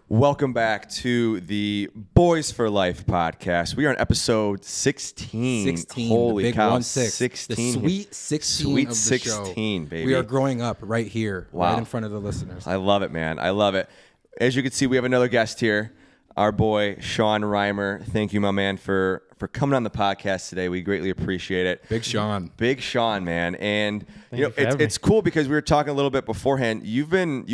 Welcome back to the Boys for Life podcast. We are on episode 16. 16. Holy the big cow. 16. 16. The sweet 16 Sweet of the 16, show. baby. We are growing up right here, Wow. right in front of the listeners. I love it, man. I love it. As you can see, we have another guest here, our boy, Sean Reimer. Thank you, my man, for coming on the podcast today. We greatly appreciate it. Big Sean. Big Sean, man. And Thank you for having it's cool because we were talking a little bit beforehand. You've been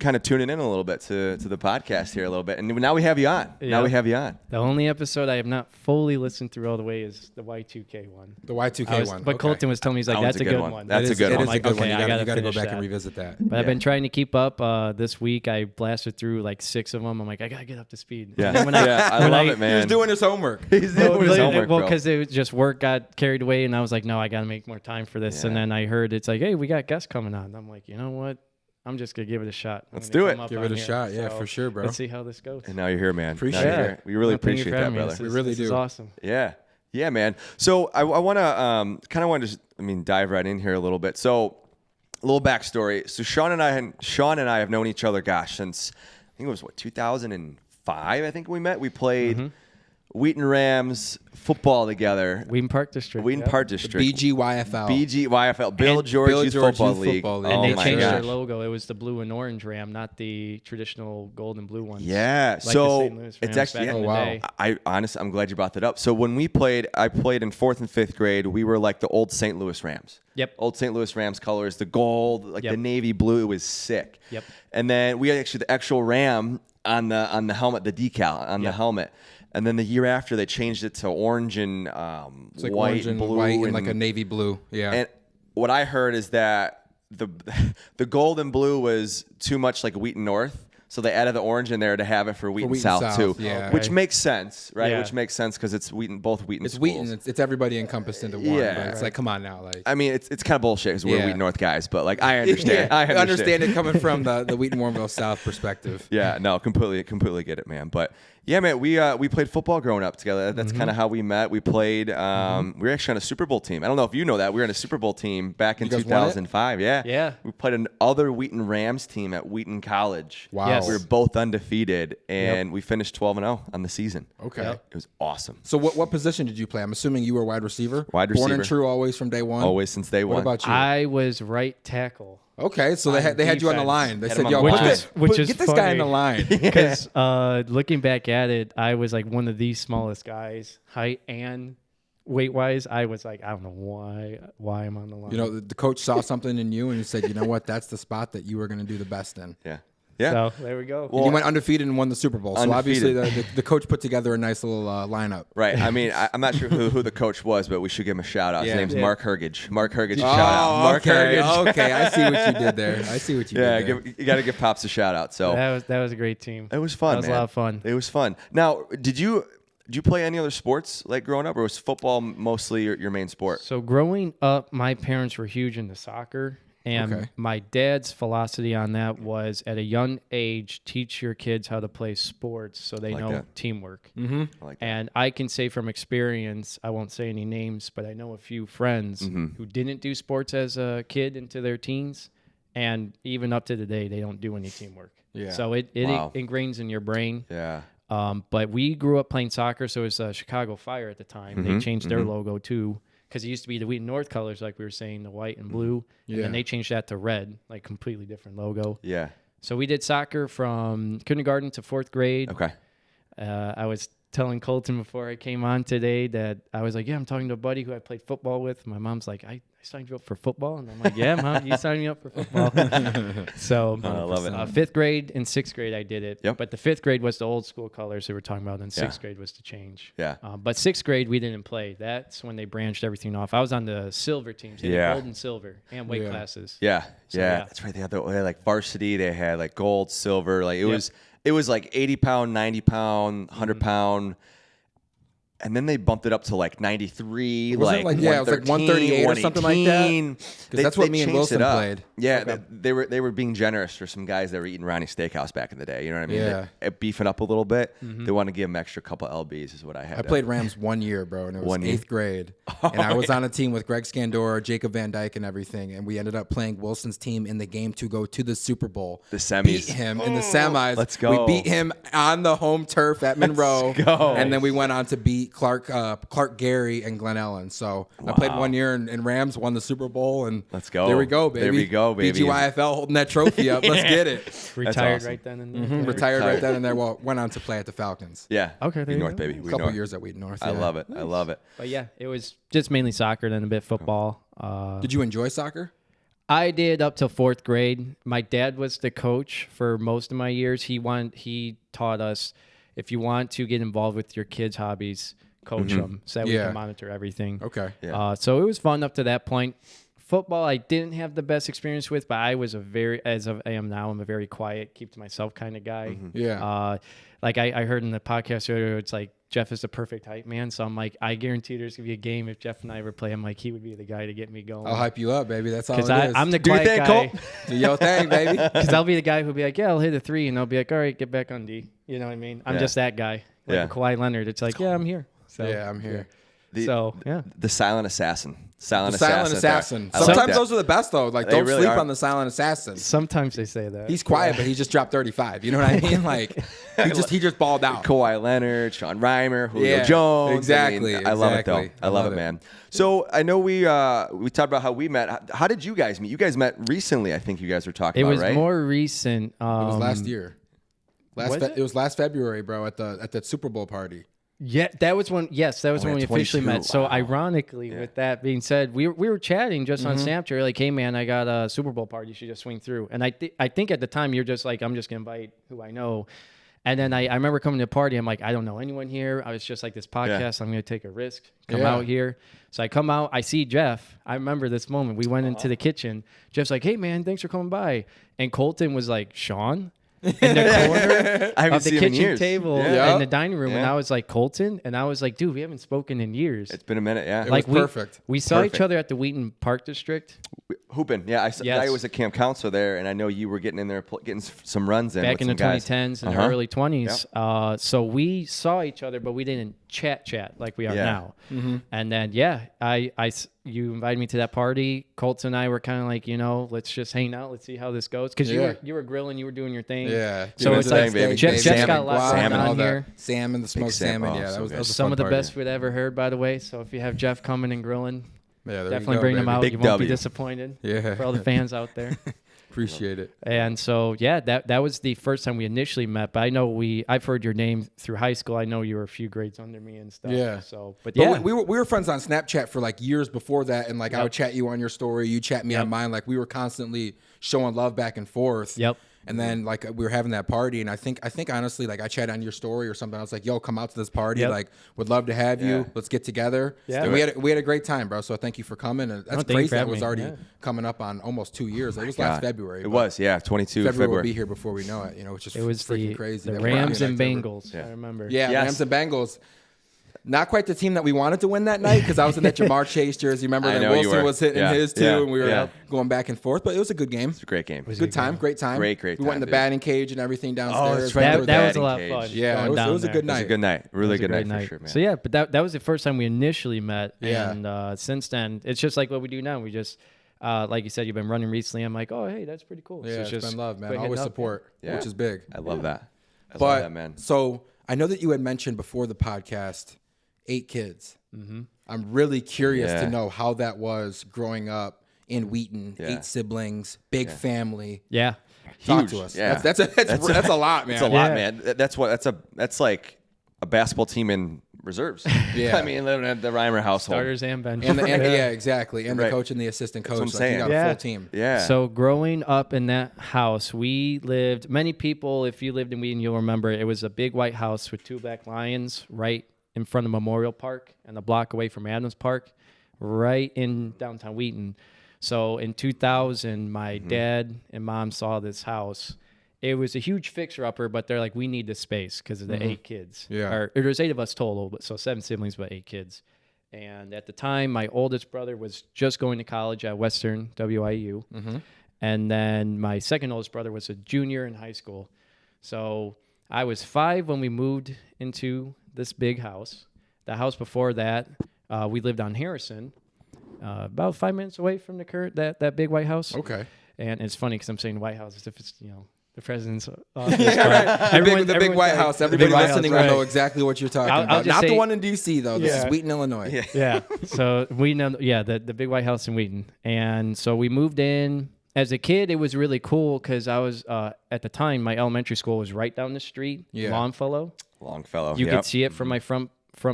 kind of tuning in a little bit to the podcast here a little bit. And now we have you on. Yeah. Now we have you on. The only episode I have not fully listened through all the way is the Y2K one. The Y2K one. But okay. Colton was telling me, he's like, That one's that's a a good good one. one. That's a good one. It is I'm like, a good one. okay, You I got to go finish back and that. revisit that. But I've been trying to keep up this week. I blasted through like 6 of them. I'm like, I got to get up to speed. Yeah, And then when I love it, man. He was doing his homework. He's doing his homework, well, bro. because it was just work got carried away, and I was like, no, I got to make more time for this. Yeah. And then I heard it's like, hey, we got guests coming on. And I'm like, you know what? I'm just going to give it a shot. Let's do it. Give it a shot. Yeah, for sure, bro. Let's see how this goes. And now you're here, man. Appreciate Now you're it. here. We really Thank you for appreciate that, having me. brother. We really This is do. awesome. Yeah, man. So I want to kind of want to just, dive right in here a little bit. So a little backstory. So Sean and I have known each other, since I think it was 2005. I think we met. We played Wheaton Rams football together. Wheaton Park District. Wheaton yep. Park District. BGYFL. BGYFL. Bill And George Bill Youth George Football Youth League. Football League. And Oh they my changed gosh. their logo. It was the blue and orange Ram, not the traditional gold and blue ones. Yeah, Like the so St. Louis it's Rams actually back in the wow. day. I honestly, I'm glad you brought that up. So when I played in 4th and 5th grade. We were like the old St. Louis Rams. Yep. Old St. Louis Rams colors, the gold, like Yep. the navy blue. It was sick. Yep. And then we had actually the actual Ram on the helmet, the decal on the Yep. helmet. And then the year after, they changed it to orange and It's like white orange and blue white and like a navy blue. Yeah. And what I heard is that the gold and blue was too much like Wheaton North, so they added the orange in there to have it for Wheaton, Wheaton South, too, yeah. which makes sense, right? Yeah. Which makes sense because it's both Wheaton it's schools. Wheaton. It's everybody encompassed into one. Yeah. But it's like, come on now. Like, I mean, it's kind of bullshit because we're Yeah. Wheaton North guys, but like I understand. I understand it coming from the Wheaton Warrenville South perspective. Yeah, no, completely get it, man. But yeah, man, we played football growing up together. That's kind of how we met. We played. We were actually on a Super Bowl team. I don't know if you know that. We were on a Super Bowl team back in You guys won it? 2005. Yeah. Yeah. We played another Wheaton Rams team at Wheaton College. Wow. Yes. We were both undefeated, and we finished 12-0 on the season. Okay. Yep. It was awesome. So what position did you play? I'm assuming you were wide receiver. Wide Born and receiver. true, always from day one. Always since day What one. about you? I was right tackle. Okay, so they had you on the defense. line. They Had said, him on "Yo, the put line. this, Which is get this guy in the funny. line." Because looking back at it, I was like one of the smallest guys, height and weight-wise. I was like, I don't know why I'm on the line. You know, the coach saw something in you and he said, "You know what? That's the spot that you were going to do the best in." Yeah. Yeah. So there we go. And you went undefeated and won the Super Bowl. So obviously Undefeated. the coach put together a nice little lineup. Right. I mean, I'm not sure who the coach was, but we should give him a shout out. His Yeah. name's Yeah. Mark Hergage. Mark Hergage, shout out. Mark okay, Hergage. okay. I see what you did there. I see what you Yeah, did there. you got to give Pops a shout out. So that was a great team. it was fun. That was man. a lot of fun. It was fun. Now, did you play any other sports like growing up, or was football mostly your main sport? So growing up, my parents were huge into soccer. And Okay. my dad's philosophy on that was at a young age, teach your kids how to play sports so they Like know that. teamwork. Mm-hmm. I like that. And I can say from experience, I won't say any names, but I know a few friends who didn't do sports as a kid into their teens. And even up to today, they don't do any teamwork. Yeah. So it Wow. ingrains in your brain. Yeah. But we grew up playing soccer, so it was Chicago Fire at the time. They changed their logo too, because it used to be the Wheaton North colors, like we were saying, the white and blue. And Yeah. then they changed that to red, like completely different logo. Yeah. So we did soccer from kindergarten to 4th grade. Okay. I was telling Colton before I came on today that I was like, yeah, I'm talking to a buddy who I played football with. My mom's like, I signed you up for football? And I'm like, yeah, Mom, you signed me up for football. So I love it. 5th grade and 6th grade, I did it. Yep. But the 5th grade was the old school colors they were talking about, and 6th grade was the change. Yeah. But 6th grade, we didn't play. That's when they branched everything off. I was on the silver teams. They did Yeah. gold and silver and weight Yeah. classes. Yeah. So, yeah. yeah. That's right. They had like varsity. They had like gold, silver. Like it was like 80 pound, 90 pound, 100 pound. and then they bumped it up to like 93, Wasn't like it like, it was like 138 or something like that? 118. Because that's what me and changed Wilson it up. played. Yeah, Okay. they were being generous for some guys that were eating Ronnie Steakhouse back in the day. You know what I mean? Yeah. Beefing up a little bit. They want to give them extra couple lbs is what I had. I played Rams 1 year, bro, and it was 1 year? 8th grade. And I was on a team with Greg Scandor, Jacob Van Dyke, and everything. And we ended up playing Wilson's team in the game to go to the Super Bowl. The semis. Beat him in the semis. Let's go. We beat him on the home turf at Monroe. go. And then we went on to beat Clark Gary and Glen Ellen. So I played 1 year, and Rams won the Super Bowl. And Let's go. There we go, baby. There we go, baby. BGYFL holding that trophy up. Let's get it. Retired awesome. right then and there. Retired right then and there. Well, went on to play at the Falcons. Yeah. Okay, there We you North, go. baby. We A couple North. years at Wheaton North. I yeah. love it. I love it. But yeah, it was just mainly soccer, then a bit football. Did you enjoy soccer? I did up till 4th grade. My dad was the coach for most of my years. He taught us, if you want to get involved with your kids' hobbies, coach them so that we Yeah. can monitor everything. Okay. Yeah. So it was fun up to that point. Football, I didn't have the best experience with, but I was as I am now, I'm a very quiet, keep to myself kind of guy. Yeah. Like I heard in the podcast earlier, it's like Jeff is the perfect hype man. So I'm like, I guarantee there's gonna be a game if Jeff and I ever play. I'm like, he would be the guy to get me going. I'll hype you up, baby. That's all it Because is. I'm the Do your quiet thing, guy. Colt. Do your thing, baby. Because I'll be the guy who'll be like, yeah, I'll hit a 3, and I'll be like, all right, get back on D. You know what I mean? I'm Yeah. just that guy. Like Yeah. a Kawhi Leonard. It's like, yeah, I'm here. So Yeah, I'm here. yeah. The silent assassin. The silent assassin. I like Sometimes that. those are the best, though. Like, They don't really sleep are. on the silent assassin. Sometimes they say that. He's quiet, but he just dropped 35. You know what I mean? Like, he just balled out. Kawhi Leonard, Sean Reimer, Julio Yeah, Jones. exactly, I love it though. exactly. I love it, man. So I know we talked about how we met. How did you guys meet? You guys met recently. I think you guys were talking It about, was right? more recent. It was last year. Was it? It was last February, bro, at that Super Bowl party. Yeah, that was when. Yes, that was when yeah, we officially 22. met. So, Wow. ironically, with that being said, we were chatting just on Snapchat. Like, hey man, I got a Super Bowl party. You should just swing through. And I think at the time you're just like, I'm just gonna invite who I know. And then I remember coming to the party. I'm like, I don't know anyone here. I was just like, this podcast. I'm gonna take a risk. Come Yeah. out here. So I come out. I see Jeff. I remember this moment. We went into the kitchen. Jeff's like, hey man, thanks for coming by. And Colton was like, Sean. In the corner I haven't of the seen him in kitchen years. table Yeah. in the dining room, and Yeah. I was like, Colton, and I was like, dude, we haven't spoken in years. It's been a minute. Yeah. Like, was perfect. We saw Perfect. each other at the Wheaton Park District Hooping. Yeah. Yes. I was a camp counselor there, and I know you were getting in there, getting some runs in back with in the some guys. 2010s and Uh-huh. early 20s. So we saw each other, but we didn't chat like we are Yeah. now. And then you invited me to that party. Colton and I were kind of like, let's just hang out, let's see how this goes, because Yeah. you were grilling, you were doing your thing. Yeah. So Doing it's his like thing, baby. Jeff's Salmon, got a lot guac, going and all on that. here. Salmon, the smoked salmon. salmon. Oh, Yeah, so that was good. a Some fun of the party. best we'd ever heard, by the way. So if you have Jeff coming and grilling, Yeah, there you definitely go, bring them baby. out. Big You won't be W. disappointed. Yeah. For all the fans out there. Appreciate it. And so, yeah, that was the first time we initially met. But I know I've heard your name through high school. I know you were a few grades under me and stuff. Yeah. So, But yeah, we were friends on Snapchat for like years before that, and like I Yep. would chat you on your story, you chat me on mine. Like we were constantly showing love back and forth. Yep. And then like we were having that party, and I think honestly, like I chatted on your story or something. I was like, "Yo, come out to this party. Yep. Like, would love to have you. Yeah. Let's get together." Yeah. And we had a great time, bro. So thank you for coming. And that's thank you crazy. for That having was me. already Yeah. coming up on almost 2 years. It was last God. February. It but was, yeah, 22 February will February. be here before we know it. Which is it was freaking crazy. the that we're Rams in and October. Bengals. Yeah. I remember. Yeah, Yes. Rams and Bengals. Not quite the team that we wanted to win that night because I was in that Jamar Chase jersey. Remember I that know you Wilson were. was hitting Yeah. his too, Yeah. and we were Yeah. going back and forth. But it was a good game. It's a great game. Good time, great time. Great We time, went in the dude. batting cage and everything downstairs. that's right. That, Remember that was that a lot of cage. fun. Yeah, going it was down a good there. It was night. a good night. Really It was a good great night for sure, man. So yeah, but that was the first time we initially met. Yeah. And since then, it's just like what we do now. We just, like you said, you've been running recently. I'm like, oh hey, that's pretty cool. Yeah, So it's just been love, man. quit Always hitting up. support, Yeah. which is big. I love that. I But love that, man. so I know that you had mentioned before the podcast 8 kids. Mm-hmm. I'm really curious Yeah. to know how that was growing up in Wheaton. Yeah. 8 siblings, big family. Yeah. Talk Huge. to us. Yeah. That's a lot, man. It's a lot, Yeah. man. That's like a basketball team in reserves. Yeah. I mean, living at the Reimer household. Starters and bench. Yeah, exactly. And Right. the coach and the assistant coach. what I'm Like, saying. you got a Yeah. full team. Yeah. So growing up in that house, many people, if you lived in Wheaton, you'll remember it was a big white house with 2 black lions right in front of Memorial Park and a block away from Adams Park, right in downtown Wheaton. So in 2000, my dad and mom saw this house, it was a huge fixer-upper, but they're like, we need the space because of the 8 kids. Yeah. Or there's 8 of us total, but so 7 siblings, but 8 kids. And at the time, my oldest brother was just going to college at Western WIU. And then my second oldest brother was a junior in high school. So I was 5 when we moved into this big house. The house before that, we lived on Harrison, about 5 minutes away from the current that big White House. Okay. And it's funny because I'm saying White House as if it's the president's office. The big White House. Everybody listening will know exactly what you're talking I'll about. just Not say- the one in D.C. though. This is Wheaton, Illinois. Yeah. So Wheaton, the big White House in Wheaton. And so we moved in. As a kid, it was really cool because I was, at the time, my elementary school was right down the street, Longfellow. Longfellow. You could see it from my front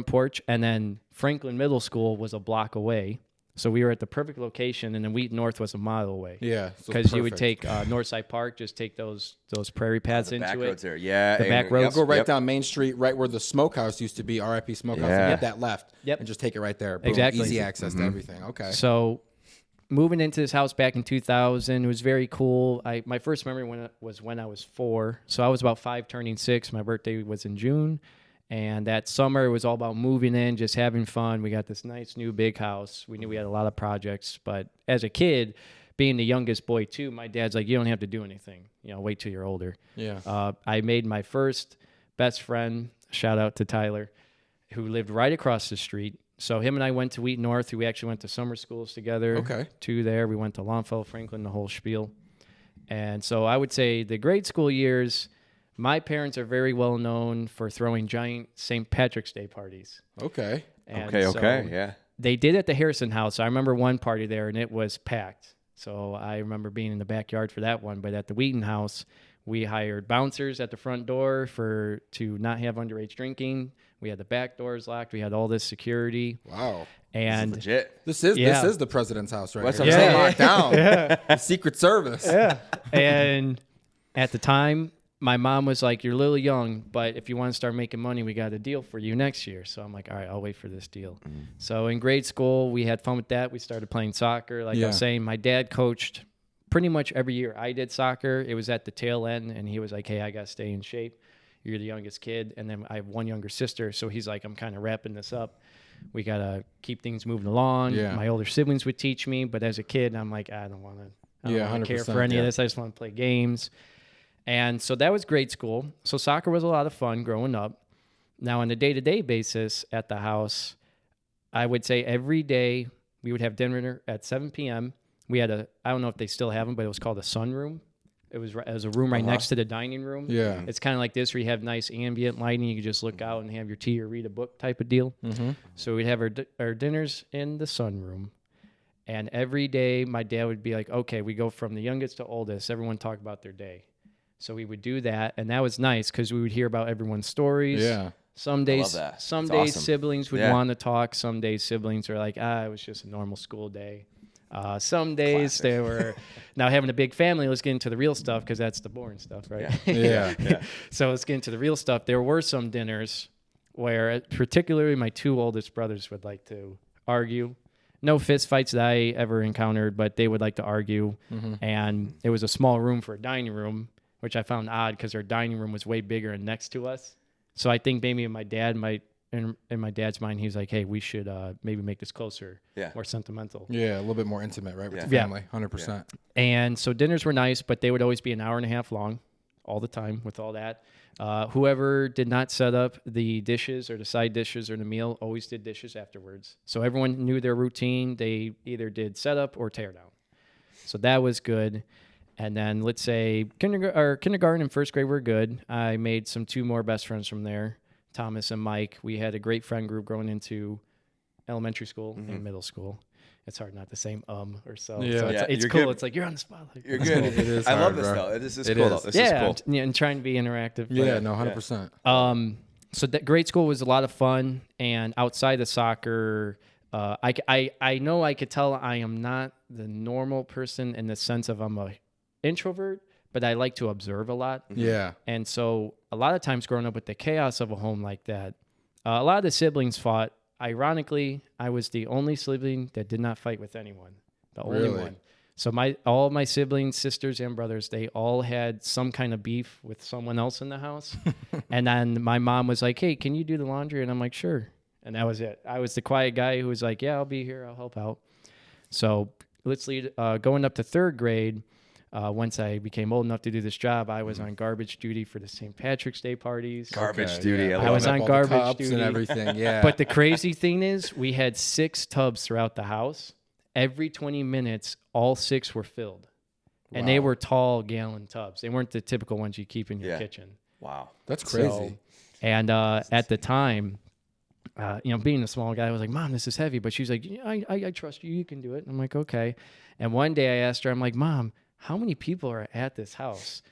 porch. And then Franklin Middle School was a block away. So we were at the perfect location, and then Wheaton North was a mile away. Yeah. Because you would take Northside Park, just take those prairie paths the into back it. roads there. Yeah. The back roads. Go right down Main Street, right where the smokehouse used to be, RIP Smokehouse. Yeah. And get that left. Yep. And just take it right there. Boom. Exactly. Easy access to everything. Okay. So moving into this house back in 2000, it was very cool. My first memory was when I was 4. So I was about 5 turning 6. My birthday was in June. And that summer, it was all about moving in, just having fun. We got this nice new big house. We knew we had a lot of projects. But as a kid, being the youngest boy, too, my dad's like, you don't have to do anything. Wait till you're older. Yeah. I made my first best friend, shout out to Tyler, who lived right across the street. So him and I went to Wheaton North. We actually went to summer schools together. Okay. 2 there. We went to Longfellow, Franklin, the whole spiel. And so I would say the grade school years, my parents are very well known for throwing giant St. Patrick's Day parties. Okay. And Okay. so Yeah. they did at the Harrison house. I remember one party there, and it was packed. So I remember being in the backyard for that one. But at the Wheaton house, we hired bouncers at the front door to not have underage drinking. We had the back doors locked. We had all this security. Wow. And Legit. This is the president's house right That's here. what I'm saying. Locked down. The Secret Service. yeah. And at the time, my mom was like, you're a little young, but if you want to start making money, we got a deal for you next year. So I'm like, all right, I'll wait for this deal. So in grade school, we had fun with that. We started playing soccer. Like I was saying, my dad coached pretty much every year I did soccer. It was at the tail end, and he was like, hey, I got to stay in shape. You're the youngest kid. And then I have one younger sister. So he's like, I'm kind of wrapping this up. We got to keep things moving along. Yeah. My older siblings would teach me, but as a kid, I'm like, I don't want to care for any of this. I just want to play games. And so that was grade school. So soccer was a lot of fun growing up. Now, on a day-to-day basis at the house, I would say every day we would have dinner at 7 p.m. We had I don't know if they still have them, but it was called a sunroom. It was a room right next to the dining room. Yeah. It's kind of like this where you have nice ambient lighting. You can just look out and have your tea or read a book type of deal. Mm-hmm. So we'd have our dinners in the sunroom. And every day my dad would be like, okay, we go from the youngest to oldest. Everyone talk about their day. So we would do that, and that was nice because we would hear about everyone's stories. Yeah. Some days, that. some That's days awesome. siblings would Yeah. want to talk. Some days siblings are like, it was just a normal school day. Some days they were now having a big family. Let's get into the real stuff because that's the boring stuff, right? Yeah. So let's get into the real stuff. There were some dinners where, particularly my 2 oldest brothers would like to argue. No fist fights that I ever encountered, but they would like to argue. And it was a small room for a dining room, which I found odd because our dining room was way bigger and next to us. So I think maybe my dad might, in my dad's mind, he's like, hey, we should maybe make this closer, more sentimental. Yeah, a little bit more intimate, right, with the Yeah. family, 100%. And so dinners were nice, but they would always be an hour and a half long all the time with all that. Whoever did not set up the dishes or the side dishes or the meal always did dishes afterwards. So everyone knew their routine. They either did setup or tear down. So that was good. And then let's say kindergarten and first grade were good. I made 2 more best friends from there, Thomas and Mike. We had a great friend group growing into elementary school and middle school. It's hard not to say or so. Yeah. So it's you're cool. good. It's like you're on the spotlight. You're good. It is I love hard, this bro. though. This is It cool. is. Though. This Yeah, is cool. and trying to be interactive. Yeah, no, 100%. So that grade school was a lot of fun, and outside of soccer, I know I could tell I am not the normal person in the sense of I'm a introvert, but I like to observe a lot. Yeah. And so a lot of times growing up with the chaos of a home like that, a lot of the siblings fought. Ironically, I was the only sibling that did not fight with anyone. The only Really? one. So all my siblings, sisters and brothers, they all had some kind of beef with someone else in the house. And then my mom was like, "Hey, can you do the laundry?" And I'm like, "Sure." And that was it. I was the quiet guy who was like, "Yeah, I'll be here. I'll help out." So let's lead going up to third grade. Once I became old enough to do this job, I was on garbage duty for the St. Patrick's Day parties. Garbage duty. Yeah. I was on All the garbage cups duty and everything. Yeah. But the crazy thing is, we had 6 tubs throughout the house. Every 20 minutes, all 6 were filled. And they Wow. were tall gallon tubs. They weren't the typical ones you keep in your kitchen. Wow. That's crazy. So, and at the time, being a small guy, I was like, "Mom, this is heavy." But she's like, "Yeah, I trust you. You can do it." And I'm like, "Okay." And one day I asked her, I'm like, "Mom, how many people are at this house?"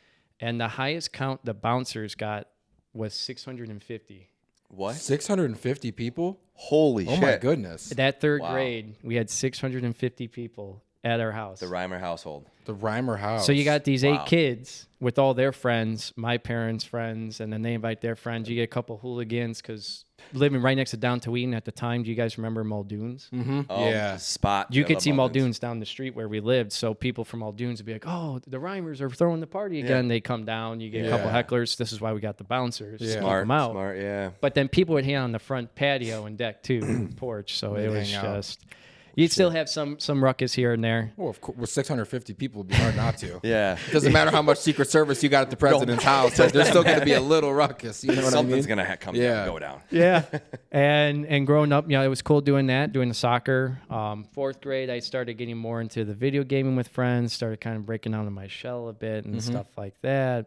And the highest count the bouncers got was 650. What? 650 people? Holy Oh shit. my goodness. That third Wow. grade, we had 650 people at our house. The Reimer household. The Reimer house. So you got these Wow. 8 kids with all their friends, my parents' friends, and then they invite their friends. You get a couple hooligans because living right next to Downtown at the time, do you guys remember Muldoon's? Oh, Yeah. Spot. You I could love see Muldoon's. Muldoon's down the street where we lived. So people from Muldoon's would be like, "Oh, the Reimers are throwing the party again." They come down. You get a couple Yeah. hecklers. This is why we got the bouncers. Yeah. Keep Smart. them out. Smart. Yeah. But then people would hang out on the front patio and deck too, porch. So They'd it was hang out. just, you'd still have some ruckus here and there. Well, of course, with 650 people, it'd be hard not to. Yeah. It doesn't matter how much Secret Service you got at the president's house. Like, there's still going to be a little ruckus. You know what I mean? Something's gonna come Yeah. go down. Yeah. and growing up, it was cool doing that, doing the soccer. 4th grade, I started getting more into the video gaming with friends, started kind of breaking out of my shell a bit and stuff like that.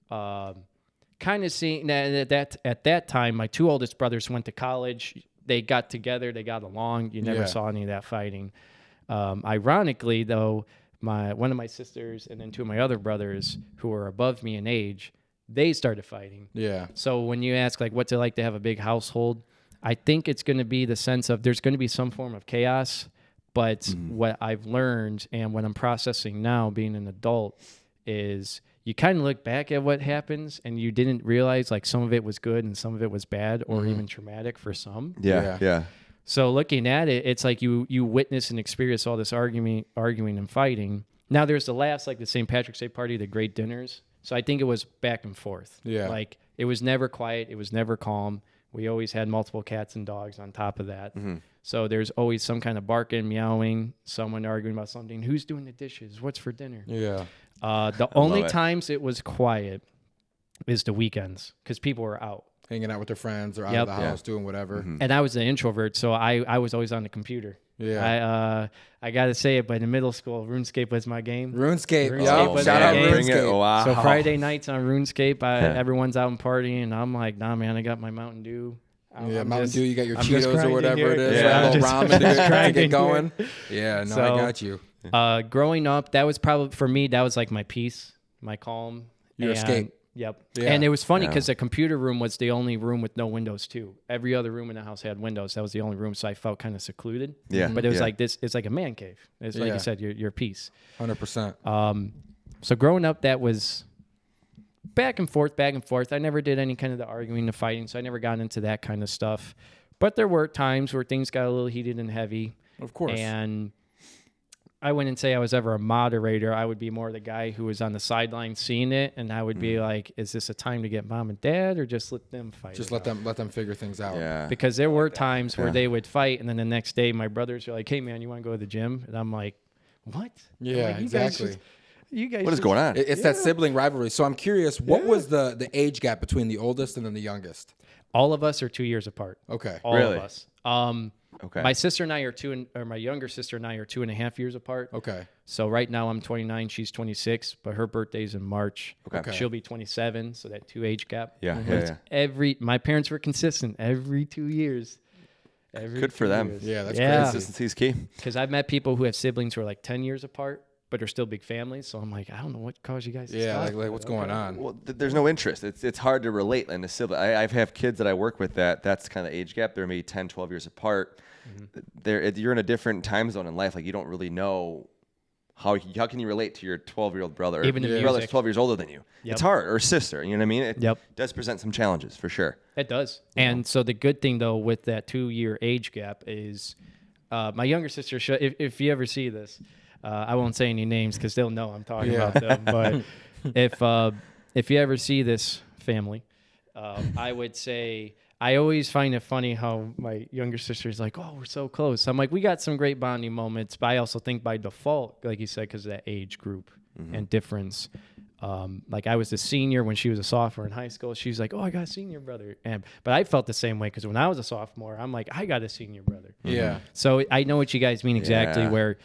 Kind of seeing that at that time, my 2 oldest brothers went to college. They got together, they got along. You never Yeah. saw any of that fighting. Ironically, though, one of my sisters and then 2 of my other brothers who were above me in age, they started fighting. Yeah. So when you ask like what's it like to have a big household, I think it's going to be the sense of there's going to be some form of chaos. But what I've learned and what I'm processing now, being an adult, is you kind of look back at what happens and you didn't realize like some of it was good and some of it was bad or even traumatic for some. Yeah. Yeah. So looking at it, it's like you witness and experience all this arguing and fighting. Now there's the laughs, like the St. Patrick's Day party, the great dinners. So I think it was back and forth. Yeah. Like it was never quiet. It was never calm. We always had multiple cats and dogs on top of that. So there's always some kind of barking, meowing, someone arguing about something. Who's doing the dishes? What's for dinner? Yeah. The only it. times it was quiet is the weekends because people were out. Hanging out with their friends or out Yep. of the house doing whatever. And I was an introvert, so I was always on the computer. Yeah. I got to say it, but in middle school, RuneScape was my game. RuneScape. RuneScape Yo, was shout my out game. Bring it. RuneScape. Wow. So Friday nights on RuneScape, everyone's out and partying, and I'm like, nah, man, I got my Mountain Dew. Yeah, Mountain Dew, you got your I'm just Cheetos or grinding whatever here. it is. Yeah. A little Just ramen to grinding get here. going. Yeah, no, So- I got you. Growing up, that was probably, for me, that was like my peace, my calm. Your And- escape. Yep. Yeah. And it was funny because the computer room was the only room with no windows too. Every other room in the house had windows. That was the only room, so I felt kind of secluded. Yeah. But it was Yeah. like this. It's like a man cave. It's like Yeah. you said, your peace. 100%. So growing up, that was back and forth, back and forth. I never did any kind of the arguing, the fighting, so I never got into that kind of stuff. But there were times where things got a little heated and heavy. Of course. And I wouldn't say I was ever a moderator. I would be more the guy who was on the sideline seeing it, and I would be like, "Is this a time to get mom and dad, or just let them fight?" Just it let them figure things out. Yeah. Because there were times where Yeah. they would fight, and then the next day, my brothers were like, "Hey, man, you want to go to the gym?" And I'm like, "What?" Yeah, I'm like, "You guys exactly. just- You guys, What is just- going on? It's that sibling rivalry. So I'm curious, what was the age gap between the oldest and then the youngest? All of us are 2 years apart. Okay. All Really? of us. Okay. My sister and I are my younger sister and I are 2.5 years apart. Okay. So right now I'm 29, she's 26, but her birthday's in March. Okay. She'll be 27, so that 2 age gap. Yeah, But yeah, it's my parents were consistent every 2 years. Good for them. Yeah, that's Yeah. crazy. Consistency is key. Because I've met people who have siblings who are like 10 years apart, but are still big families. So I'm like, I don't know what caused you guys to Yeah, stop. like what's going on? Well, there's no interest. It's hard to relate in a sibling. I have kids that I work with that's kind of the age gap. They're maybe 10, 12 years apart. You're in a different time zone in life. Like you don't really know how can you relate to your 12-year-old brother, Even in your brother's music. 12 years older than you. Yep. It's hard, or sister. You know what I mean? It Yep. does present some challenges for sure. It does. And so the good thing, though, with that 2 year age gap is my younger sister, if you ever see this, I won't say any names because they'll know I'm talking about them. But if you ever see this family, I would say I always find it funny how my younger sister is like, oh, we're so close. I'm like, we got some great bonding moments, but I also think by default, like you said, because of that age group and difference. Like I was a senior when she was a sophomore in high school. She's like, oh, I got a senior brother. But I felt the same way because when I was a sophomore, I'm like, I got a senior brother. Yeah. So I know what you guys mean exactly. Yeah. Where,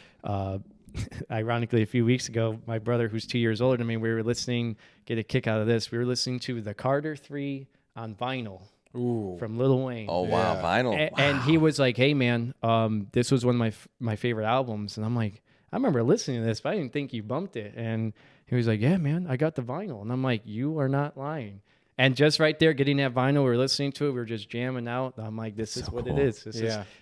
ironically, a few weeks ago, my brother, who's 2 years older than me, we were listening. Get a kick out of this. We were listening to the Carter 3 on vinyl. Ooh. From Lil Wayne. Oh wow, Yeah. vinyl. And he was like, hey man, this was one of my favorite albums. And I'm like, I remember listening to this, but I didn't think you bumped it. And he was like, yeah, man, I got the vinyl. And I'm like, you are not lying. And just right there, getting that vinyl, we were listening to it, we were just jamming out. I'm like, this is what it is.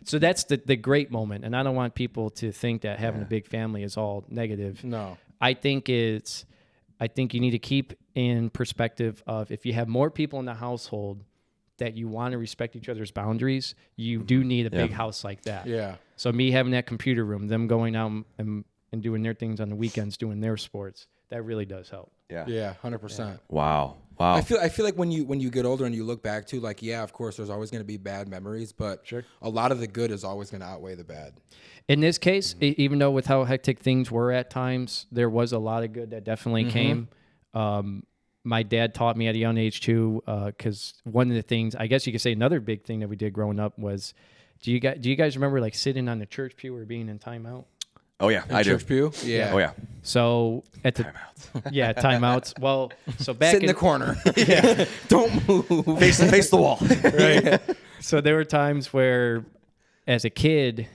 So that's the great moment. And I don't want people to think that having a big family is all negative. No. I think you need to keep in perspective of if you have more people in the household that you want to respect each other's boundaries, you do need a big house like that. Yeah. So me having that computer room, them going out and doing their things on the weekends, doing their sports, that really does help. Yeah. 100%. Wow. I feel like when you get older and you look back to like, yeah, of course, there's always going to be bad memories, but a lot of the good is always going to outweigh the bad. In this case, even though with how hectic things were at times, there was a lot of good that definitely came. My dad taught me at a young age too, because one of the things, I guess you could say another big thing that we did growing up was, do you guys remember like sitting on the church pew or being in timeout? Oh yeah, I do. Church pew? Yeah. Oh yeah. So at the timeouts. Well, so back Sit in the corner. Don't move. Face the wall. Right. So there were times where, as a kid,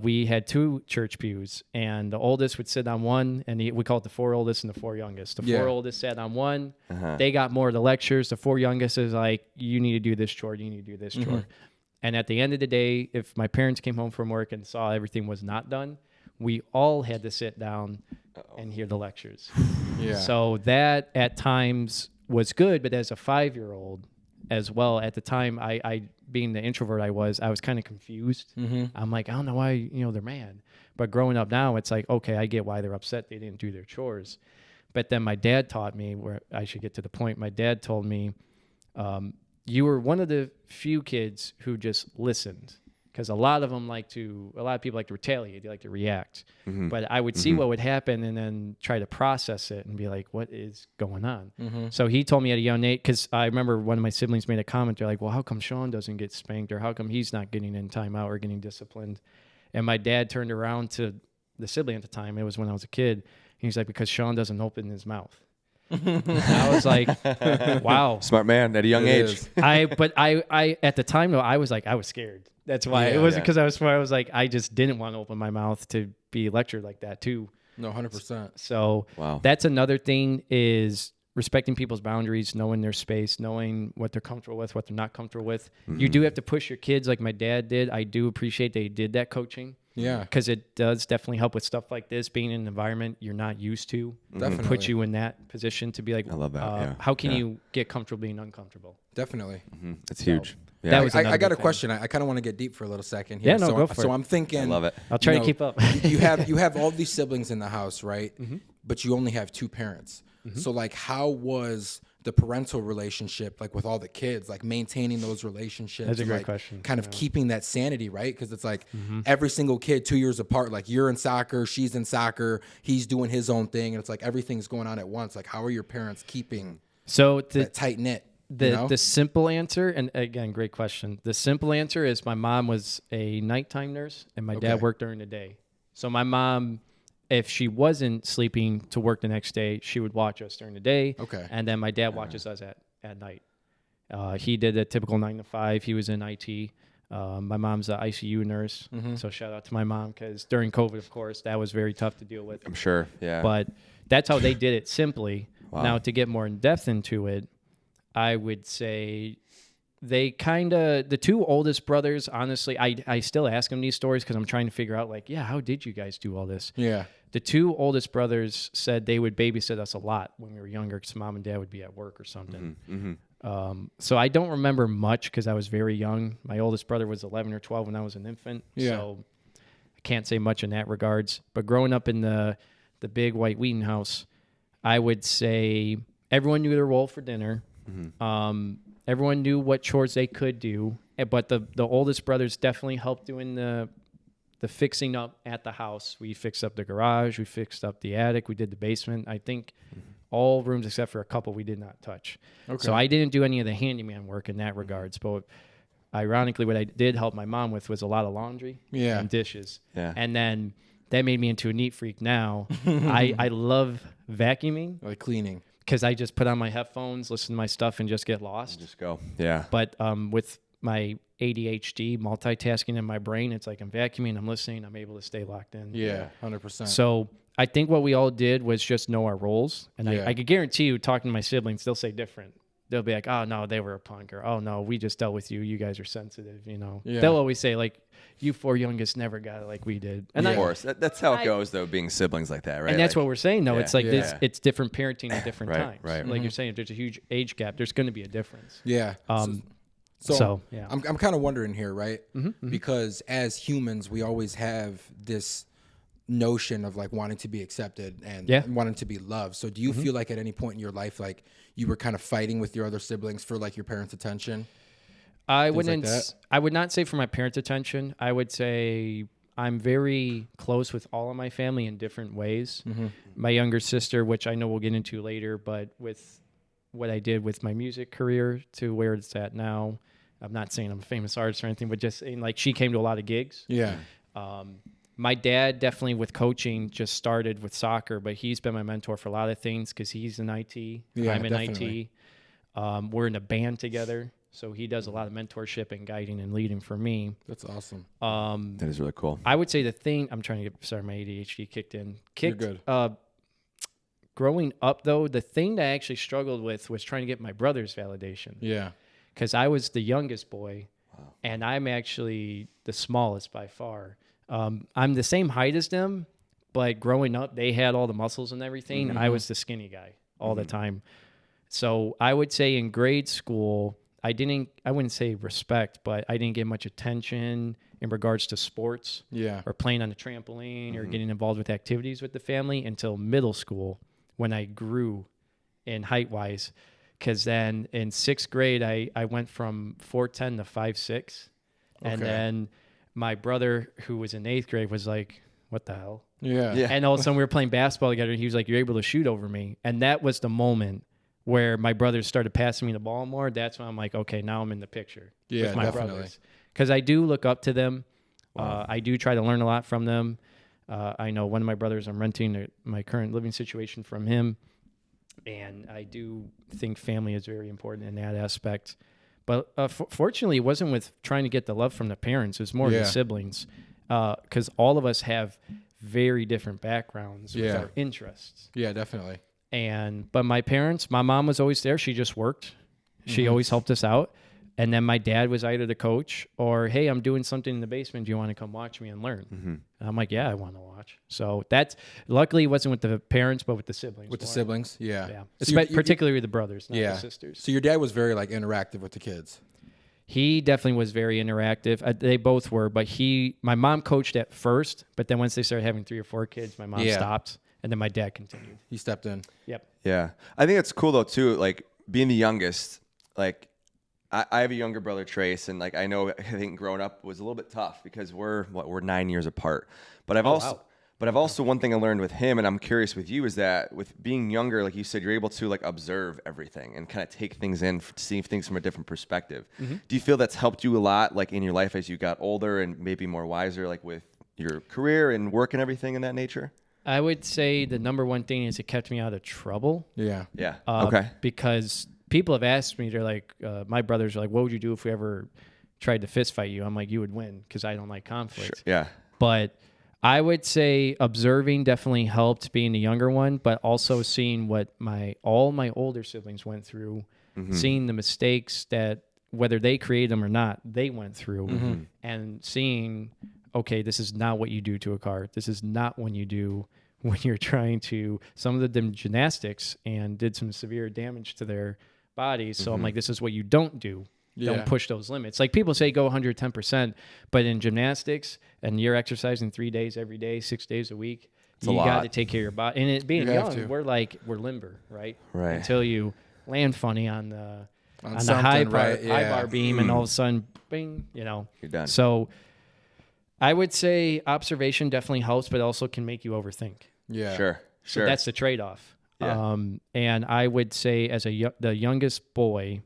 we had 2 church pews, and the oldest would sit on one, and we call it the 4 oldest and the 4 youngest. The 4 oldest sat on one. They got more of the lectures. The 4 youngest is like, you need to do this chore, you need to do this chore. And at the end of the day, if my parents came home from work and saw everything was not done, we all had to sit down and hear the lectures. Yeah. So that at times was good, but as a 5-year-old as well, at the time, I being the introvert I was kind of confused. I'm like, I don't know why, they're mad. But growing up now, it's like, okay, I get why they're upset. They didn't do their chores. But then my dad taught me, where I should get to the point, my dad told me, you were one of the few kids who just listened. Because a lot of people like to retaliate, they like to react. But I would see what would happen and then try to process it and be like, what is going on? So he told me at a young age, because I remember one of my siblings made a comment. They're like, well, how come Sean doesn't get spanked, or how come he's not getting in timeout or getting disciplined? And my dad turned around to the sibling at the time. It was when I was a kid. He's like, because Sean doesn't open his mouth. I was like, wow. Smart man at a young age. But I at the time though, I was scared. That's why it wasn't because I was smart. I was like, I just didn't want to open my mouth to be lectured like that too. No, 100%. So that's another thing, is respecting people's boundaries, knowing their space, knowing what they're comfortable with, what they're not comfortable with. You do have to push your kids like my dad did. I do appreciate they did that coaching. Yeah. Because it does definitely help with stuff like this, being in an environment you're not used to. Definitely. Put you in that position to be like, I love that. how can you get comfortable being uncomfortable? Definitely. That's huge. Yeah. That was I got a thing. question. I kind of want to get deep for a little second here. Yeah, no, go for it. So I'm thinking. I love it. I'll try to keep up. you have all these siblings in the house, right? But you only have 2 parents. So like, how was the parental relationship like with all the kids, like maintaining those relationships? That's a and, great like, question. Kind of keeping that sanity, right? Because it's like every single kid 2 years apart, like you're in soccer, she's in soccer, he's doing his own thing, and it's like everything's going on at once. Like, how are your parents keeping that tight knit? The simple answer, and again, great question. The simple answer is my mom was a nighttime nurse and my dad worked during the day. So my mom, if she wasn't sleeping to work the next day, she would watch us during the day. Okay. And then my dad watches us at night. He did a typical 9 to 5. He was in IT. My mom's an ICU nurse. So shout out to my mom, because during COVID, of course, that was very tough to deal with. I'm sure. Yeah. But that's how they did it simply. Wow. Now, to get more in depth into it, I would say they the 2 oldest brothers, honestly, I still ask them these stories because I'm trying to figure out, like, how did you guys do all this? Yeah. The 2 oldest brothers said they would babysit us a lot when we were younger because mom and dad would be at work or something. So I don't remember much because I was very young. My oldest brother was 11 or 12 when I was an infant. Yeah. So I can't say much in that regards. But growing up in the big white Wheaton house, I would say everyone knew their role for dinner. Everyone knew what chores they could do, but the oldest brothers definitely helped doing the fixing up at the house. We fixed up the garage, we fixed up the attic, we did the basement. I think all rooms except for a couple we did not touch. Okay. So I didn't do any of the handyman work in that regards, but ironically what I did help my mom with was a lot of laundry and dishes. Yeah. And then that made me into a neat freak now. I love vacuuming. Like cleaning. Because I just put on my headphones, listen to my stuff, and just get lost. Just go. Yeah. But with my ADHD, multitasking in my brain, it's like I'm vacuuming, I'm listening, I'm able to stay locked in. Yeah, 100%. So I think what we all did was just know our roles. And I could guarantee you, talking to my siblings, they'll say different. They'll be like, oh, no, they were a punk. Or, oh, no, we just dealt with you. You guys are sensitive, you know. Yeah. They'll always say, like, you four youngest never got it like we did. And of course. That's how it goes, though, being siblings like that, right? And that's what we're saying, though. It's like this. It's different parenting at different times. Right. Like you're saying, if there's a huge age gap, there's going to be a difference. Yeah. So I'm kind of wondering here, right? Because as humans, we always have this notion of like wanting to be accepted and wanting to be loved. So do you feel like at any point in your life, like you were kind of fighting with your other siblings for like your parents' attention? I would not say for my parents' attention. I would say I'm very close with all of my family in different ways. My younger sister, which I know we'll get into later, but with what I did with my music career to where it's at now, I'm not saying I'm a famous artist or anything, but just saying like she came to a lot of gigs. Yeah. My dad definitely with coaching just started with soccer, but he's been my mentor for a lot of things because he's in IT. Yeah, I'm in IT. We're in a band together. So he does a lot of mentorship and guiding and leading for me. That's awesome. That is really cool. I would say the thing I'm trying to get, sorry, my ADHD kicked in. You're good. Growing up though, the thing that I actually struggled with was trying to get my brother's validation. Yeah. Because I was the youngest boy and I'm actually the smallest by far. I'm the same height as them, but growing up, they had all the muscles and everything. I was the skinny guy all the time. So I would say in grade school, I wouldn't say respect, but I didn't get much attention in regards to sports or playing on the trampoline or getting involved with activities with the family until middle school when I grew in height-wise. Because then in 6th grade, I went from 4'10" to 5'6". And then my brother, who was in 8th grade, was like, what the hell? Yeah. And all of a sudden we were playing basketball together. And he was like, you're able to shoot over me. And that was the moment where my brothers started passing me the ball more. That's when I'm like, okay, now I'm in the picture with my brothers. Because I do look up to them. Wow. I do try to learn a lot from them. I know one of my brothers, I'm renting my current living situation from him. And I do think family is very important in that aspect. But fortunately, it wasn't with trying to get the love from the parents. It was more the siblings. Because all of us have very different backgrounds with our interests. Yeah, definitely. But my parents, my mom was always there. She just worked. She always helped us out. And then my dad was either the coach or, hey, I'm doing something in the basement. Do you want to come watch me and learn? And I'm like, yeah, I want to watch. So luckily it wasn't with the parents, but with the siblings. With the siblings, yeah. So particularly with the brothers, not the sisters. So your dad was very like interactive with the kids. He definitely was very interactive. They both were, but my mom coached at first, but then once they started having 3 or 4 kids, my mom stopped. And then my dad continued. He stepped in. Yep. Yeah. I think it's cool though too, like being the youngest, like I have a younger brother, Trace, and like I think growing up was a little bit tough because we're 9 years apart. But I've also one thing I learned with him, and I'm curious with you, is that with being younger, like you said, you're able to like observe everything and kind of take things in, see things from a different perspective. Do you feel that's helped you a lot, like in your life as you got older and maybe more wiser, like with your career and work and everything in that nature? I would say the number one thing is it kept me out of trouble. Yeah. Yeah. Okay. Because people have asked me, they're like, my brothers are like, what would you do if we ever tried to fist fight you? I'm like, you would win because I don't like conflict. Sure. Yeah. But I would say observing definitely helped being the younger one, but also seeing what all my older siblings went through, seeing the mistakes that whether they created them or not, they went through and seeing, okay, this is not what you do to a car. This is not when you do when you're trying to, some of them did gymnastics and did some severe damage to their bodies. So I'm like, this is what you don't do Don't push those limits. Like people say go 110%, but in gymnastics and you're exercising 3 days every day, 6 days a week, you got to take care of your body. And it being young, we're limber, right? Right. Until you land funny on the high bar beam, and all of a sudden, bing, you're done. So I would say observation definitely helps, but also can make you overthink. Yeah. Sure. So that's the trade-off. Yeah. And I would say as the youngest boy,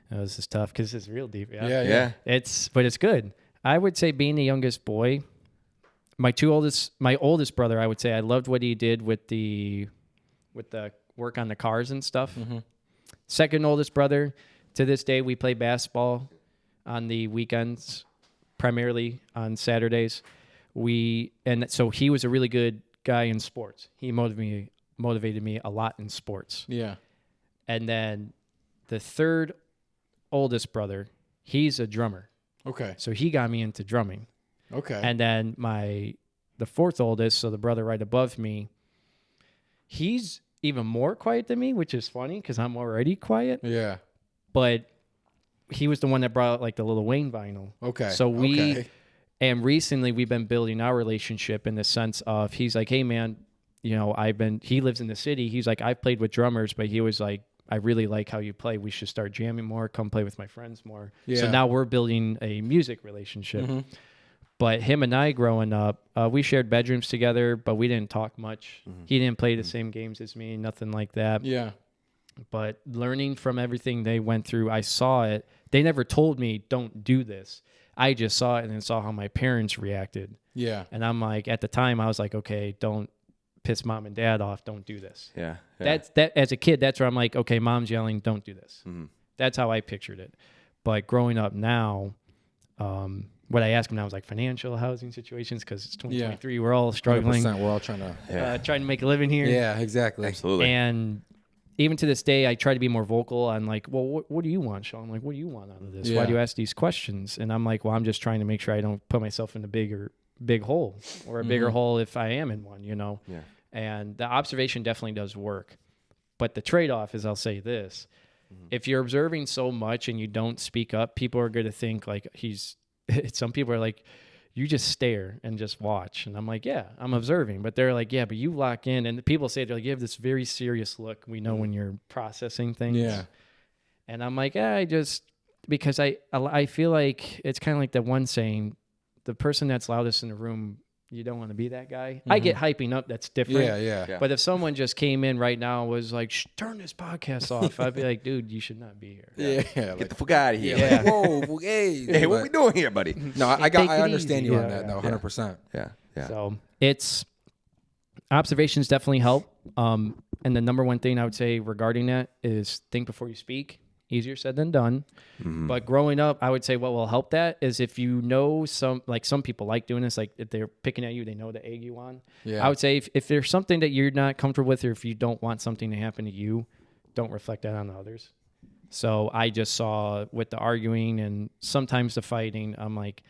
this is tough because it's real deep. Yeah. But it's good. I would say being the youngest boy, my oldest brother, I would say I loved what he did with the work on the cars and stuff. Mm-hmm. Second oldest brother, to this day, we play basketball on the weekends, primarily on Saturdays. So he was a really good guy in sports. He motivated me a lot in sports. Yeah. And then the third oldest brother, he's a drummer. Okay. So he got me into drumming. Okay. And then the fourth oldest, so the brother right above me, he's even more quiet than me, which is funny because I'm already quiet. Yeah. But he was the one that brought out like the Lil Wayne vinyl. Okay. So and recently we've been building our relationship in the sense of he's like, hey man, he lives in the city. He's like, I've played with drummers, but he was like, I really like how you play. We should start jamming more, come play with my friends more. Yeah. So now we're building a music relationship. Mm-hmm. But him and I growing up, we shared bedrooms together, but we didn't talk much. Mm-hmm. He didn't play the same games as me, nothing like that. Yeah. But learning from everything they went through, I saw it. They never told me, don't do this. I just saw it and then saw how my parents reacted. Yeah. And I'm like, at the time, I was like, okay, don't piss mom and dad off. Don't do this. Yeah. That as a kid, that's where I'm like, okay, mom's yelling, don't do this. Mm-hmm. That's how I pictured it. But growing up now, what I ask them now is like financial housing situations because it's 2023. We're all struggling. We're all trying to make a living here. Yeah, exactly. Absolutely. And even to this day, I try to be more vocal on like, well, what do you want, Sean? Like, what do you want out of this? Yeah. Why do you ask these questions? And I'm like, well, I'm just trying to make sure I don't put myself in a big hole or a bigger hole if I am in one, Yeah. And the observation definitely does work. But the trade-off is, I'll say this. Mm-hmm. If you're observing so much and you don't speak up, people are going to think like some people are like, you just stare and just watch. And I'm like, yeah, I'm observing. But they're like, yeah, but you lock in. And the people say, they're like, you have this very serious look. We know when you're processing things. Yeah. And I'm like, because I feel like it's kind of like the one saying, the person that's loudest in the room, you don't want to be that guy. Mm-hmm. I get hyping up. That's different. Yeah. But if someone just came in right now and was like, turn this podcast off, I'd be like, dude, you should not be here. Yeah. Get the fuck out of here. Yeah. Whoa, hey, what we doing here, buddy? No, I understand you on that. No, 100%. Yeah. So it's observations definitely help. And the number one thing I would say regarding that is think before you speak. Easier said than done. Mm-hmm. But growing up, I would say what will help that is if you know some people like doing this, like if they're picking at you, they know the egg you on. Yeah. I would say if there's something that you're not comfortable with or if you don't want something to happen to you, don't reflect that on others. So I just saw with the arguing and sometimes the fighting, I'm like,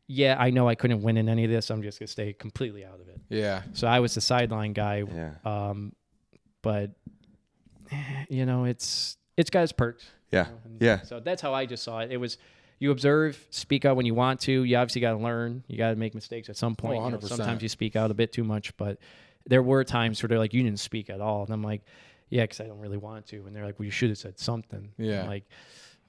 yeah, I know I couldn't win in any of this. I'm just going to stay completely out of it. Yeah. So I was the sideline guy. Yeah. But, it's got its perks. Yeah. Yeah. So that's how I just saw it. It was you observe, speak out when you want to. You obviously got to learn. You got to make mistakes at some point. 100%. Sometimes you speak out a bit too much, but there were times where they're like, you didn't speak at all. And I'm like, yeah, because I don't really want to. And they're like, well, you should have said something. Yeah. I'm like,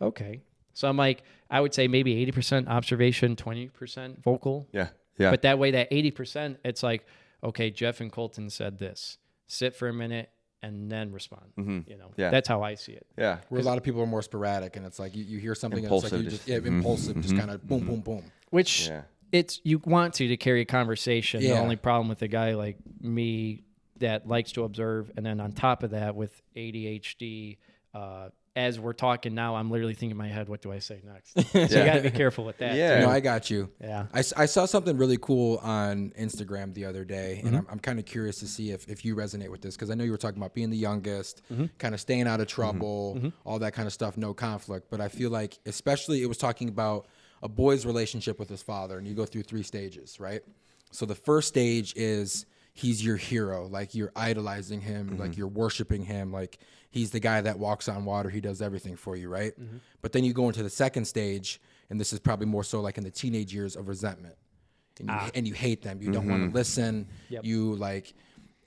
okay. So I'm like, I would say maybe 80% observation, 20% vocal. Yeah. Yeah. But that way, that 80%, it's like, okay, Jeff and Colton said this. Sit for a minute. And then respond. Mm-hmm. That's how I see it. Yeah, where a lot of people are more sporadic, and it's like you hear something, impulsive, and it's like you just impulsive, just kind of boom, boom, boom. Which it's you want to carry a conversation. Yeah. The only problem with a guy like me that likes to observe, and then on top of that with ADHD, as we're talking now, I'm literally thinking in my head, what do I say next? So you got to be careful with that. Yeah, no, I got you. Yeah, I saw something really cool on Instagram the other day, and I'm kind of curious to see if you resonate with this because I know you were talking about being the youngest, kind of staying out of trouble, all that kind of stuff, no conflict. But I feel like, especially, it was talking about a boy's relationship with his father, and you go through 3 stages, right? So the first stage is he's your hero, like you're idolizing him, like you're worshiping him, like he's the guy that walks on water, he does everything for you, right? But then you go into the second stage, and this is probably more so like in the teenage years of resentment, and you hate them, you don't want to listen,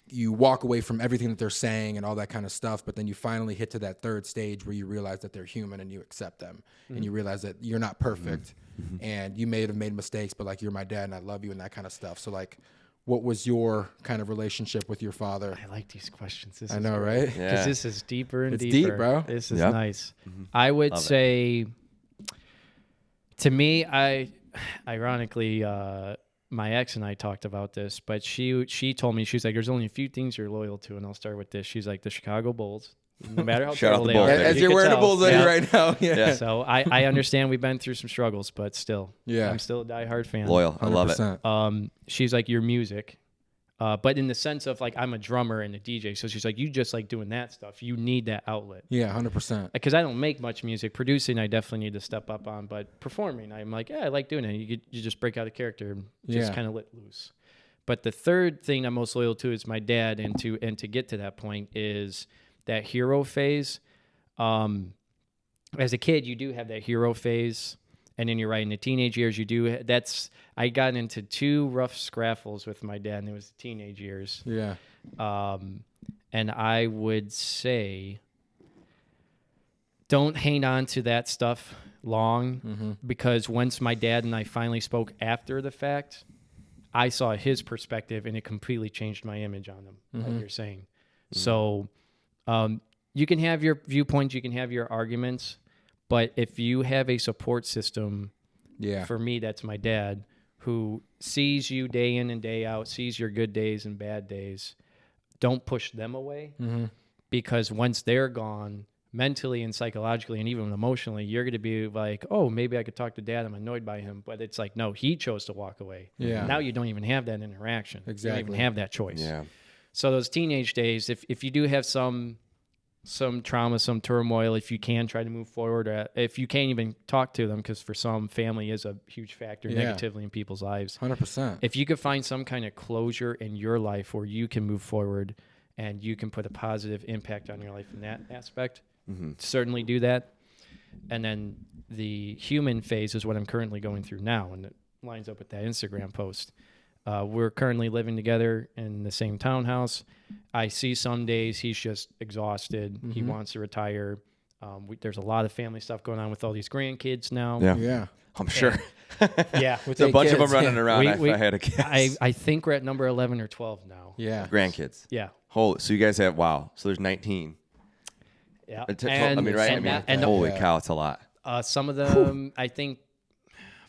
you walk away from everything that they're saying and all that kind of stuff. But then you finally hit to that third stage where you realize that they're human and you accept them, and you realize that you're not perfect, and you may have made mistakes, but like you're my dad and I love you and that kind of stuff. So like, what was your kind of relationship with your father? I like these questions. I know, right? Because this is deeper and It's deeper. deep, bro. This is nice. I would say, to me, ironically, my ex and I talked about this, but she told me, she's like, there's only a few things you're loyal to, and I'll start with this. She's like, the Chicago Bulls. No matter how terrible they are. As you're wearing a Bulls hoodie right now. Yeah. So I understand we've been through some struggles, but still, Yeah. I'm still a diehard fan. Loyal. I love it. 100%. She's like, your music. But in the sense of like, I'm a drummer and a DJ. So she's like, you just like doing that stuff. You need that outlet. Yeah, 100%. Because I don't make much music. Producing, I definitely need to step up on. But performing, I'm like, yeah, I like doing it. You just break out a character and just kind of let loose. But the third thing I'm most loyal to is my dad. And to get to that point is that hero phase. As a kid, you do have that hero phase. And then you're right, in the teenage years, you do. I got into 2 rough scraffles with my dad, and it was the teenage years. Yeah. And I would say, don't hang on to that stuff long, because once my dad and I finally spoke after the fact, I saw his perspective, and it completely changed my image on him, like you're saying. So you can have your viewpoints, you can have your arguments, but if you have a support system, for me, that's my dad, who sees you day in and day out, sees your good days and bad days, don't push them away, because once they're gone, mentally and psychologically and even emotionally, you're going to be like, oh, maybe I could talk to dad, I'm annoyed by him. But it's like, no, he chose to walk away. Yeah. Now you don't even have that interaction. Exactly. You don't even have that choice. Yeah. So those teenage days, if you do have some trauma, some turmoil, if you can try to move forward, or if you can't even talk to them, because for some, family is a huge factor negatively in people's lives. 100%. If you could find some kind of closure in your life where you can move forward and you can put a positive impact on your life in that aspect, certainly do that. And then the human phase is what I'm currently going through now, and it lines up with that Instagram post. We're currently living together in the same townhouse. I see some days he's just exhausted. He wants to retire. There's a lot of family stuff going on with all these grandkids now. Yeah. I'm sure. Yeah. With a bunch of them running around, if I had a guess. I think we're at number 11 or 12 now. Yeah. Grandkids. Yeah. Holy, so you guys have, wow. So there's 19. Yeah. Holy cow, it's a lot. Some of them, I think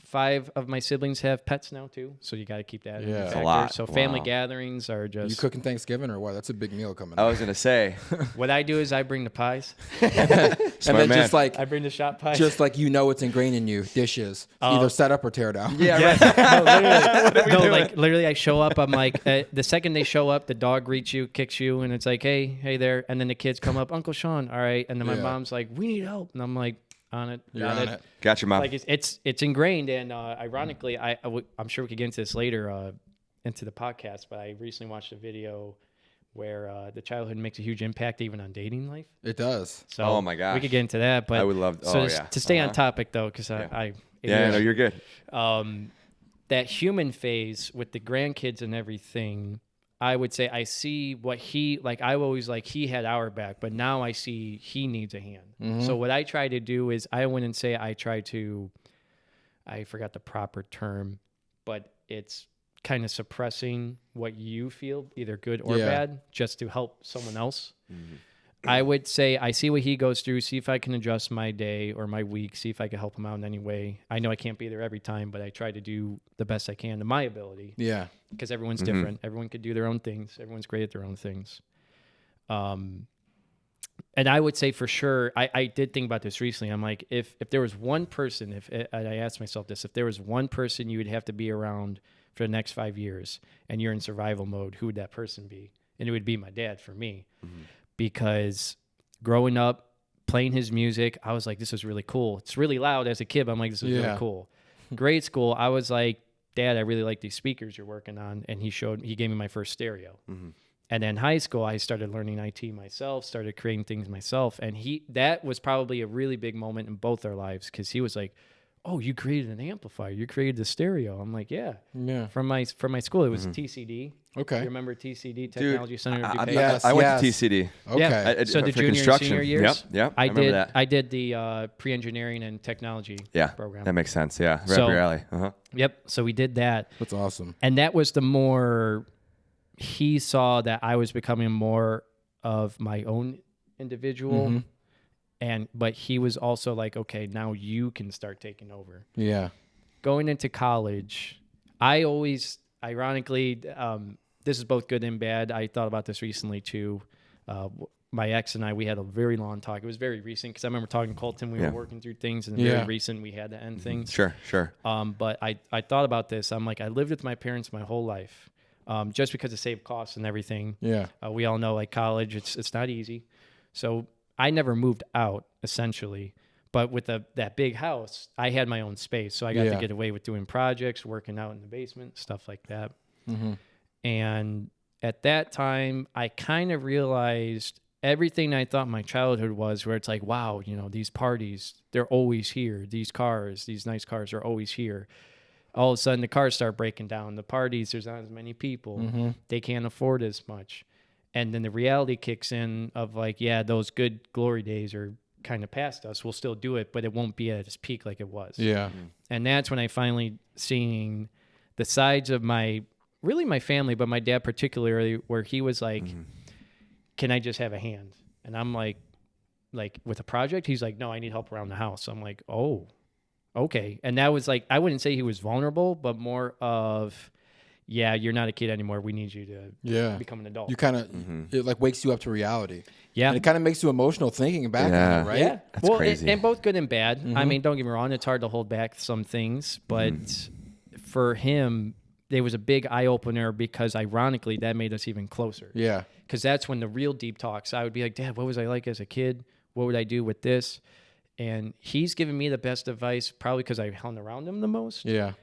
5 of my siblings have pets now too, so you got to keep that in It's a factor. lot. So family gatherings are just. You cooking Thanksgiving or what? That's a big meal coming. I was gonna say. What I do is I bring the pies. And then man. just like I bring the shot pies. just like it's ingrained in you, dishes either set up or tear down. Yeah, right. Literally, I show up. I'm like, the second they show up, the dog greets you, kicks you, and it's like, hey there. And then the kids come up, Uncle Sean, all right. And then my mom's like, we need help, and I'm like, on it, You're on it. Got your mom. Like it's ingrained, and ironically, I'm sure we could get into this later into the podcast, but I recently watched a video where the childhood makes a huge impact even on dating life. It does. So oh my gosh, we could get into that, but I would love. To stay on topic though, because I no, you're good. That human phase with the grandkids and everything, I would say I see what he, like I always like he had our back, but now I see he needs a hand. So what I try to do is I wouldn't say I forgot the proper term, but it's kind of suppressing what you feel, either good or bad, just to help someone else. I would say I see what he goes through, see if I can adjust my day or my week, see if I can help him out in any way. I know I can't be there every time, but I try to do the best I can to my ability. Yeah. Because everyone's different. Everyone could do their own things. Everyone's great at their own things. And I would say for sure, I did think about this recently. I'm like, if there was one person, and I asked myself this, if there was one person you would have to be around for the next 5 years and you're in survival mode, who would that person be? And it would be my dad for me. Because growing up, playing his music, I was like, this is really cool. It's really loud as a kid, but I'm like, this is really cool. Grade school, I was like, Dad, I really like these speakers you're working on. And he gave me my first stereo. And then high school, I started learning IT myself, started creating things myself. And that was probably a really big moment in both our lives, because he was like, oh, you created an amplifier. You created the stereo. I'm like, yeah. From my school, it was TCD. Okay. You remember TCD, Technology Center of DuPage? Yes, I went to TCD. Okay. Yeah. So the for junior and construction. senior years. Yep. I remember that. I did the pre-engineering and technology program. That makes sense. Yeah. Right So- up your alley. Yep. So we did that. That's awesome. And that was the more he saw that I was becoming more of my own individual. But he was also like, okay, now you can start taking over. Yeah. Going into college, I always, ironically, this is both good and bad. I thought about this recently too. My ex and I, we had a very long talk. It was very recent, because I remember talking to Colton. We were working through things, and very recent we had to end things. Sure. But I thought about this. I'm like, I lived with my parents my whole life, just because it saved costs and everything. Yeah. We all know, like, college, it's not easy. So I never moved out, essentially. But with that big house, I had my own space. So I got to get away with doing projects, working out in the basement, stuff like that. And at that time, I kind of realized everything I thought my childhood was, where it's like, wow, these parties, they're always here. These cars, these nice cars are always here. All of a sudden, the cars start breaking down. The parties, there's not as many people. They can't afford as much. And then the reality kicks in of like, yeah, those good glory days are kind of past us. We'll still do it, but it won't be at its peak like it was. Yeah. And that's when I finally seeing the sides of my family, but my dad particularly, where he was like, can I just have a hand? And I'm like with a project, he's like, no, I need help around the house. I'm like, oh, okay. And that was like, I wouldn't say he was vulnerable, but more of, yeah, you're not a kid anymore. We need you to become an adult. You kind of, it like wakes you up to reality. Yeah. And it kind of makes you emotional thinking back on it, right? Yeah. That's crazy. And both good and bad. I mean, don't get me wrong. It's hard to hold back some things, but for him, it was a big eye opener, because ironically, that made us even closer. Yeah. Because that's when the real deep talks, I would be like, Dad, what was I like as a kid? What would I do with this? And he's given me the best advice, probably because I hung around him the most. Yeah.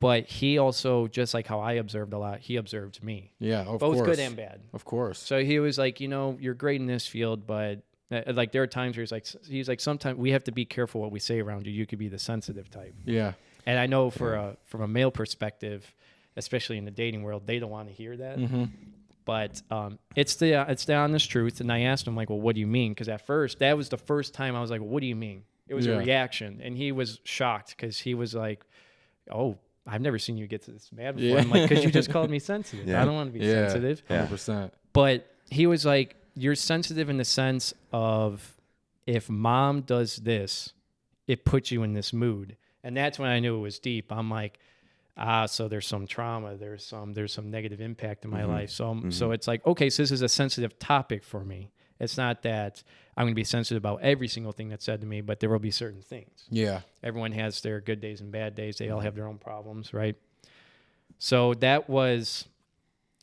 But he also, just like how I observed a lot, he observed me. Yeah, of both course. good and bad. Of course. So he was like, you're great in this field, but like there are times where he's like, sometimes we have to be careful what we say around you. You could be the sensitive type. Yeah. And I know from a male perspective, especially in the dating world, they don't want to hear that. But it's the honest truth. And I asked him, like, well, what do you mean? Because at first, that was the first time I was like, well, what do you mean? It was a reaction. And he was shocked, because he was like, oh, I've never seen you get this mad before. I'm like, because you just called me sensitive. I don't want to be sensitive. 100%. But he was like, you're sensitive in the sense of, if mom does this, it puts you in this mood. And that's when I knew it was deep. I'm like, so there's some trauma, there's some negative impact in my life. So it's like, okay, so this is a sensitive topic for me. It's not that I'm going to be sensitive about every single thing that's said to me, but there will be certain things. Yeah. Everyone has their good days and bad days. They all have their own problems, right? So that was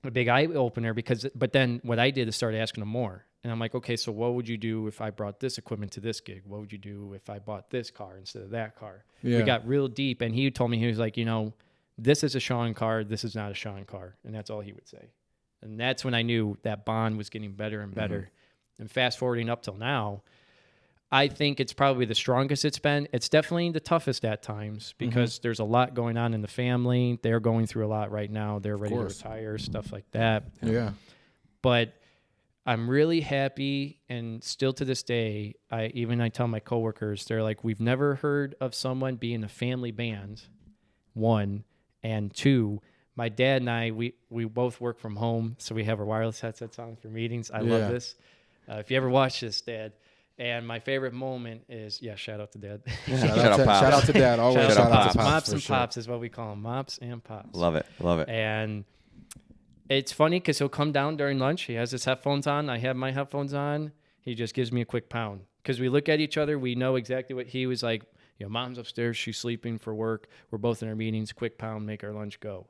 a big eye opener, but then what I did is start asking him more. And I'm like, okay, so what would you do if I brought this equipment to this gig? What would you do if I bought this car instead of that car? Yeah. We got real deep, and he told me, he was like, this is a Sean car. This is not a Sean car. And that's all he would say. And that's when I knew that bond was getting better and better. And fast forwarding up till now, I think it's probably the strongest it's been. It's definitely the toughest at times, because there's a lot going on in the family. They're going through a lot right now. They're ready to retire, stuff like that. Yeah. But I'm really happy, and still to this day, I tell my coworkers, they're like, we've never heard of someone being a family band, one, and two, my dad and I, we both work from home, so we have our wireless headsets on for meetings. I love this. If you ever watch this, Dad. And my favorite moment is, shout out to Dad. Shout out to Dad. Always shout out to Pops. Mops and Pops is what we call them. Mops and Pops. Love it. And it's funny, because he'll come down during lunch. He has his headphones on. I have my headphones on. He just gives me a quick pound. Because we look at each other. We know exactly what he was like. Mom's upstairs. She's sleeping for work. We're both in our meetings. Quick pound, make our lunch go.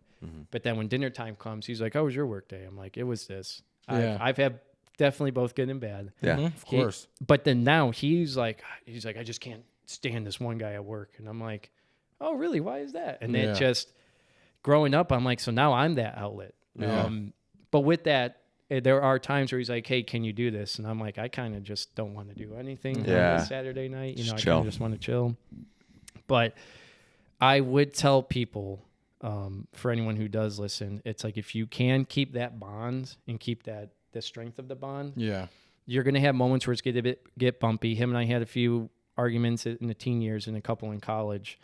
But then when dinner time comes, he's like, how was your work day? I'm like, it was this. I've had definitely both good and bad. Yeah, of course. But then now he's like, I just can't stand this one guy at work. And I'm like, oh, really? Why is that? And it just, growing up, I'm like, so now I'm that outlet. Yeah. But with that, there are times where he's like, hey, can you do this? And I'm like, I kind of just don't want to do anything on this Saturday night. You know, I kind of just want to chill. But I would tell people, for anyone who does listen, it's like if you can keep that bond and keep the strength of the bond, you're going to have moments where it's going to get bumpy. Him and I had a few arguments in the teen years and a couple in college.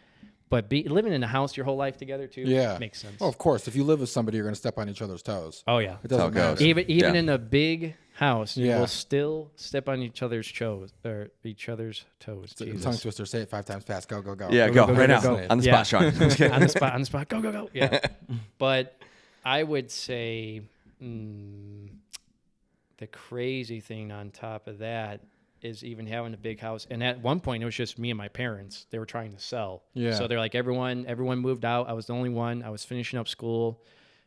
But living in a house your whole life together too makes sense. Well, of course, if you live with somebody, you're going to step on each other's toes. Oh yeah, it doesn't matter. Even in a big house, you will still step on each other's toes Jesus. Tongue twister. Say it 5 times fast. Go. Yeah, go right now on the spot, Sean. on the spot. Go. Yeah. But I would say the crazy thing on top of that is even having a big house. And at one point, it was just me and my parents. They were trying to sell. Yeah. So they're like, everyone moved out. I was the only one. I was finishing up school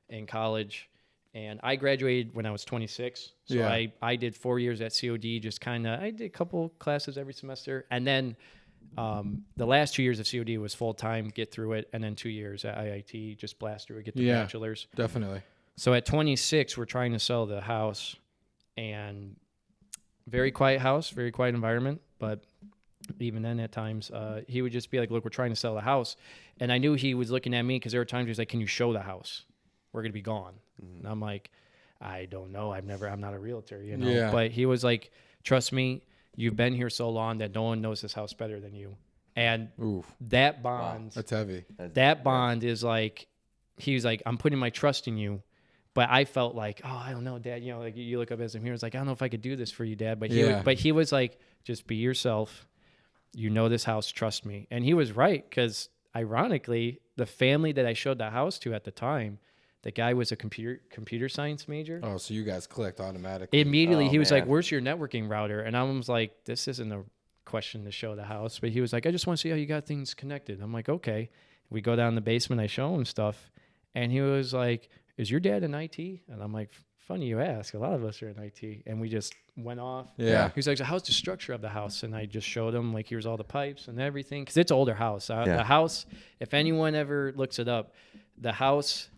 in college. And I graduated when I was 26. So I did 4 years at COD, I did a couple classes every semester. And then the last 2 years of COD was full-time, get through it. And then 2 years at IIT, just blast through it, get the bachelor's. Definitely. So at 26, we're trying to sell the house. And very quiet house, very quiet environment. But even then at times, he would just be like, look, we're trying to sell the house. And I knew he was looking at me because there were times he was like, can you show the house? We're going to be gone. Mm-hmm. And I'm like, I don't know. I'm not a realtor, you know? Yeah. But he was like, trust me, you've been here so long that no one knows this house better than you. And that bond, that's heavy. That bond is like, he was like, I'm putting my trust in you. But I felt like, oh, I don't know, Dad. You know, like you look up as him here. It's like, I don't know if I could do this for you, Dad. But he was like, just be yourself. You know this house. Trust me. And he was right because, ironically, the family that I showed the house to at the time, the guy was a computer science major. Oh, so you guys clicked automatically. Immediately, he was like, "Where's your networking router?" And I was like, "This isn't a question to show the house." But he was like, "I just want to see how you got things connected." I'm like, "Okay." We go down the basement. I show him stuff, and he was like, is your dad in IT? And I'm like, funny you ask. A lot of us are in IT. And we just went off. Yeah. He was like, so how's the structure of the house? And I just showed him, like, here's all the pipes and everything. Because it's an older house. The house, if anyone ever looks it up, the house,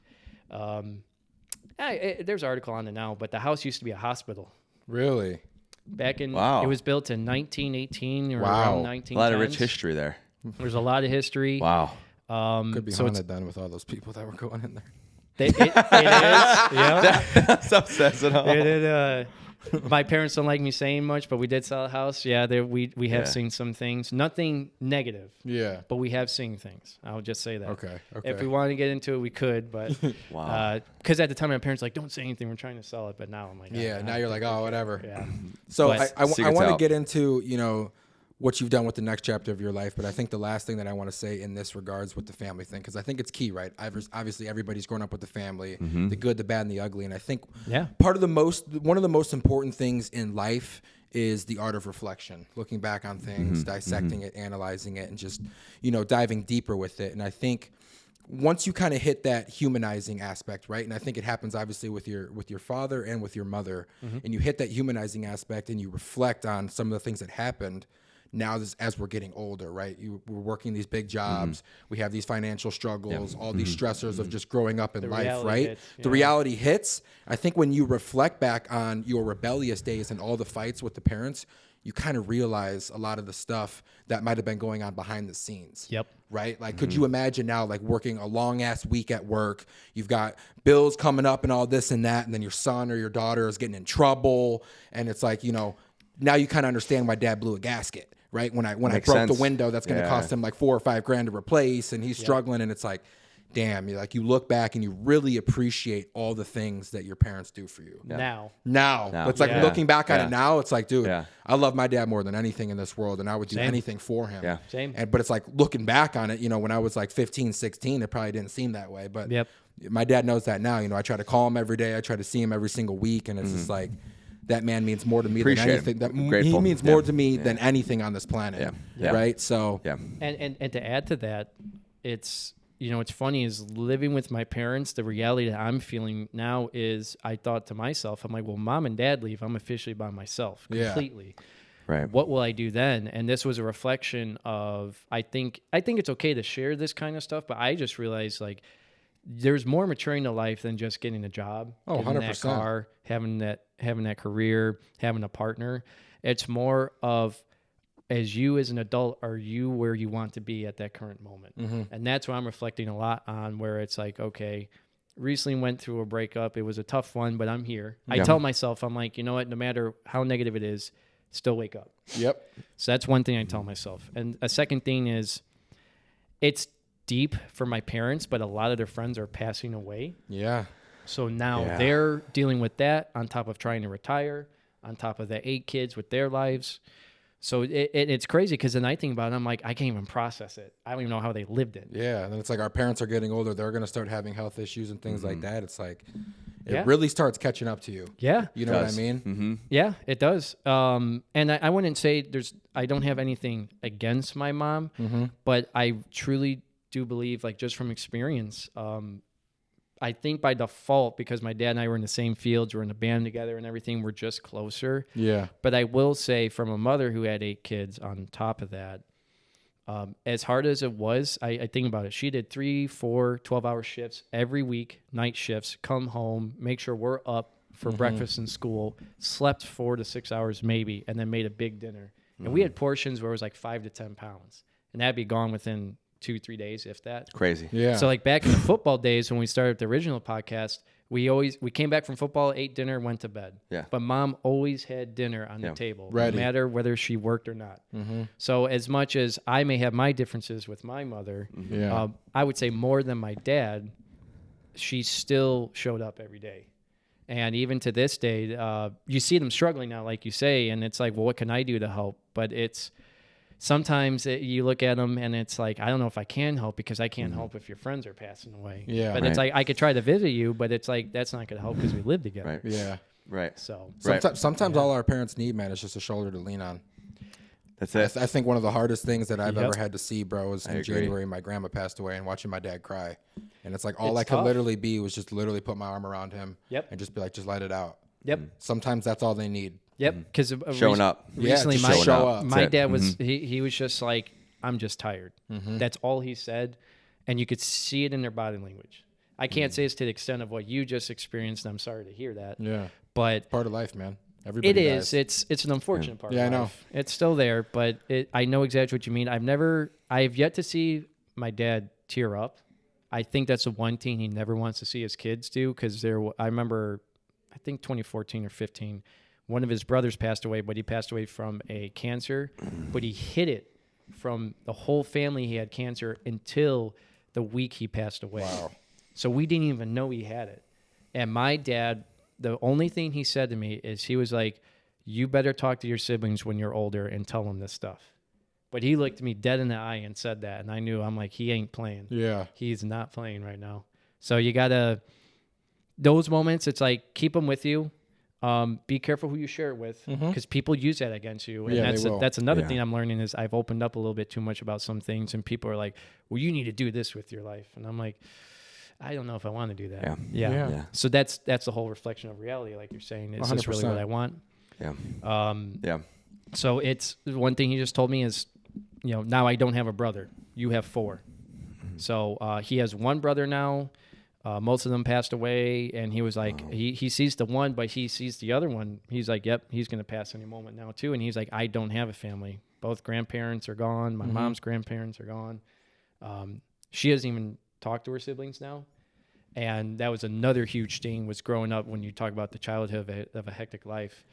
there's an article on it now, but the house used to be a hospital. Really? Back in, it was built in 1918 or around 1910s. A lot of rich history there. There's a lot of history. Wow. Could be haunted then with all those people that were going in there. It is, yeah. That stuff says it all. My parents don't like me saying much, but we did sell a house. Yeah, we have seen some things. Nothing negative. Yeah. But we have seen things. I'll just say that. Okay. If we wanted to get into it, we could, but wow. Because at the time my parents were like, don't say anything. We're trying to sell it. But now I'm like, now you're like, oh, whatever. Yeah. So I want to get into what you've done with the next chapter of your life. But I think the last thing that I want to say in this regards with the family thing, because I think it's key, right? Obviously, everybody's grown up with the family, the good, the bad, and the ugly. And I think one of the most important things in life is the art of reflection, looking back on things, dissecting it, analyzing it, and just, diving deeper with it. And I think once you kind of hit that humanizing aspect, right? And I think it happens obviously with your father and with your mother, and you hit that humanizing aspect and you reflect on some of the things that happened. Now, as we're getting older, right? We're working these big jobs. We have these financial struggles, all these stressors of just growing up in life, right? The reality hits. I think when you reflect back on your rebellious days and all the fights with the parents, you kind of realize a lot of the stuff that might have been going on behind the scenes. Yep. Right? Like, could you imagine now, like, working a long-ass week at work, you've got bills coming up and all this and that, and then your son or your daughter is getting in trouble, and it's like, now you kind of understand why Dad blew a gasket. Right, when I broke the window, that's going to cost him like $4 or $5 grand to replace, and he's struggling. And it's like, damn, you look back and you really appreciate all the things that your parents do for you. Now. It's like looking back on it now, it's like, dude, I love my dad more than anything in this world, and I would do anything for him. Yeah. Same. But it's like looking back on it, when I was like 15, 16, it probably didn't seem that way. But my dad knows that now. I try to call him every day. I try to see him every single week, and it's just like, that man means more to me than anything. He means more to me than anything on this planet. Right. So. Yeah. And to add to that, it's it's funny is living with my parents. The reality that I'm feeling now is I thought to myself, I'm like, well, Mom and Dad leave. I'm officially by myself completely. Right. What will I do then? And this was a reflection of I think it's okay to share this kind of stuff, but I just realized like there's more maturing to life than just getting a job, Oh, getting 100%. that car, having that career, having a partner. It's more of, as you as an adult, are you where you want to be at that current moment? And that's what I'm reflecting a lot on, where it's like, okay, recently went through a breakup. It was a tough one, but I'm here. I tell myself, I'm like, you know what, no matter how negative it is, still wake up. Yep. So that's one thing I tell myself. And a second thing is, it's deep for my parents, but a lot of their friends are passing away. Yeah. So now they're dealing with that on top of trying to retire, on top of the 8 kids with their lives. So it's crazy, because then I think about it, I'm like, I can't even process it. I don't even know how they lived it. Yeah. And then it's like our parents are getting older. They're going to start having health issues and things like that. It's like, it Yeah. really starts catching up to you. Yeah. You know what I mean? Yeah, it does. And I wouldn't say I don't have anything against my mom, but I truly do believe, like, just from experience, I think by default, because my dad and I were in the same fields, we're in a band together and everything, we're just closer. Yeah. But I will say, from a mother who had 8 kids on top of that, as hard as it was, I think about it. She did 3, 4, 12-hour shifts every week, night shifts, come home, make sure we're up for breakfast in school, slept 4 to 6 hours maybe, and then made a big dinner. And we had portions where it was like 5 to 10 pounds. And that'd be gone within 2-3 days, if that. Crazy. Yeah. So like back in the football days when we started the original podcast, we came back from football, ate dinner, went to bed. Yeah. But mom always had dinner on the table, Ready. no matter whether she worked or not. So as much as I may have my differences with my mother, I would say more than my dad, she still showed up every day. And even to this day, you see them struggling now, like you say, and it's like, well, what can I do to help? But it's sometimes you look at them and it's like, I don't know if I can help, because I can't help if your friends are passing away. Yeah. But it's like, I could try to visit you, but it's like, that's not going to help because we live together. Right. Yeah. Right. So Sometimes all our parents need, man, is just a shoulder to lean on. That's it. I think one of the hardest things that I've Yep. ever had to see, bro, was in agree. January, my grandma passed away, and watching my dad cry. And it's like all It's I could tough. literally be was just literally put my arm around him Yep. and just be like, just let it out. Yep. Sometimes that's all they need. Yep. Because Showing up. recently, just my showing up. my That's it. dad was he was just like, I'm just tired. That's all he said, and you could see it in their body language. I can't say it's to the extent of what you just experienced, and I'm sorry to hear that. Yeah. But Part of life, man. Everybody it dies. is. It's an unfortunate part. Yeah, of I know. life. It's still there, but I know exactly what you mean. I've yet to see my dad tear up. I think that's the one thing he never wants to see his kids do, because I remember, I think 2014 or 15, one of his brothers passed away, but he passed away from a cancer, but he hid it from the whole family. He had cancer until the week he passed away. Wow. So we didn't even know he had it. And my dad, the only thing he said to me is, he was like, you better talk to your siblings when you're older and tell them this stuff. But he looked me dead in the eye and said that. And I knew, I'm like, he ain't playing. Yeah. He's not playing right now. So you got to, those moments, it's like, keep them with you. Be careful who you share it with, because people use that against you. And Yeah, they will. that's another Yeah. thing I'm learning, is I've opened up a little bit too much about some things, and people are like, well, you need to do this with your life. And I'm like, I don't know if I want to do that. Yeah. Yeah. So that's the whole reflection of reality, like you're saying. Is this really 100%. what I want? Yeah. Yeah. So it's one thing he just told me is, now I don't have a brother. You have 4. So he has 1 brother now. Most of them passed away, and he was like, he sees the one, but he sees the other one. He's like, yep, he's going to pass any moment now too. And he's like, I don't have a family. Both grandparents are gone. My mom's grandparents are gone. She doesn't even talk to her siblings now. And that was another huge thing, was growing up, when you talk about the childhood of a hectic life.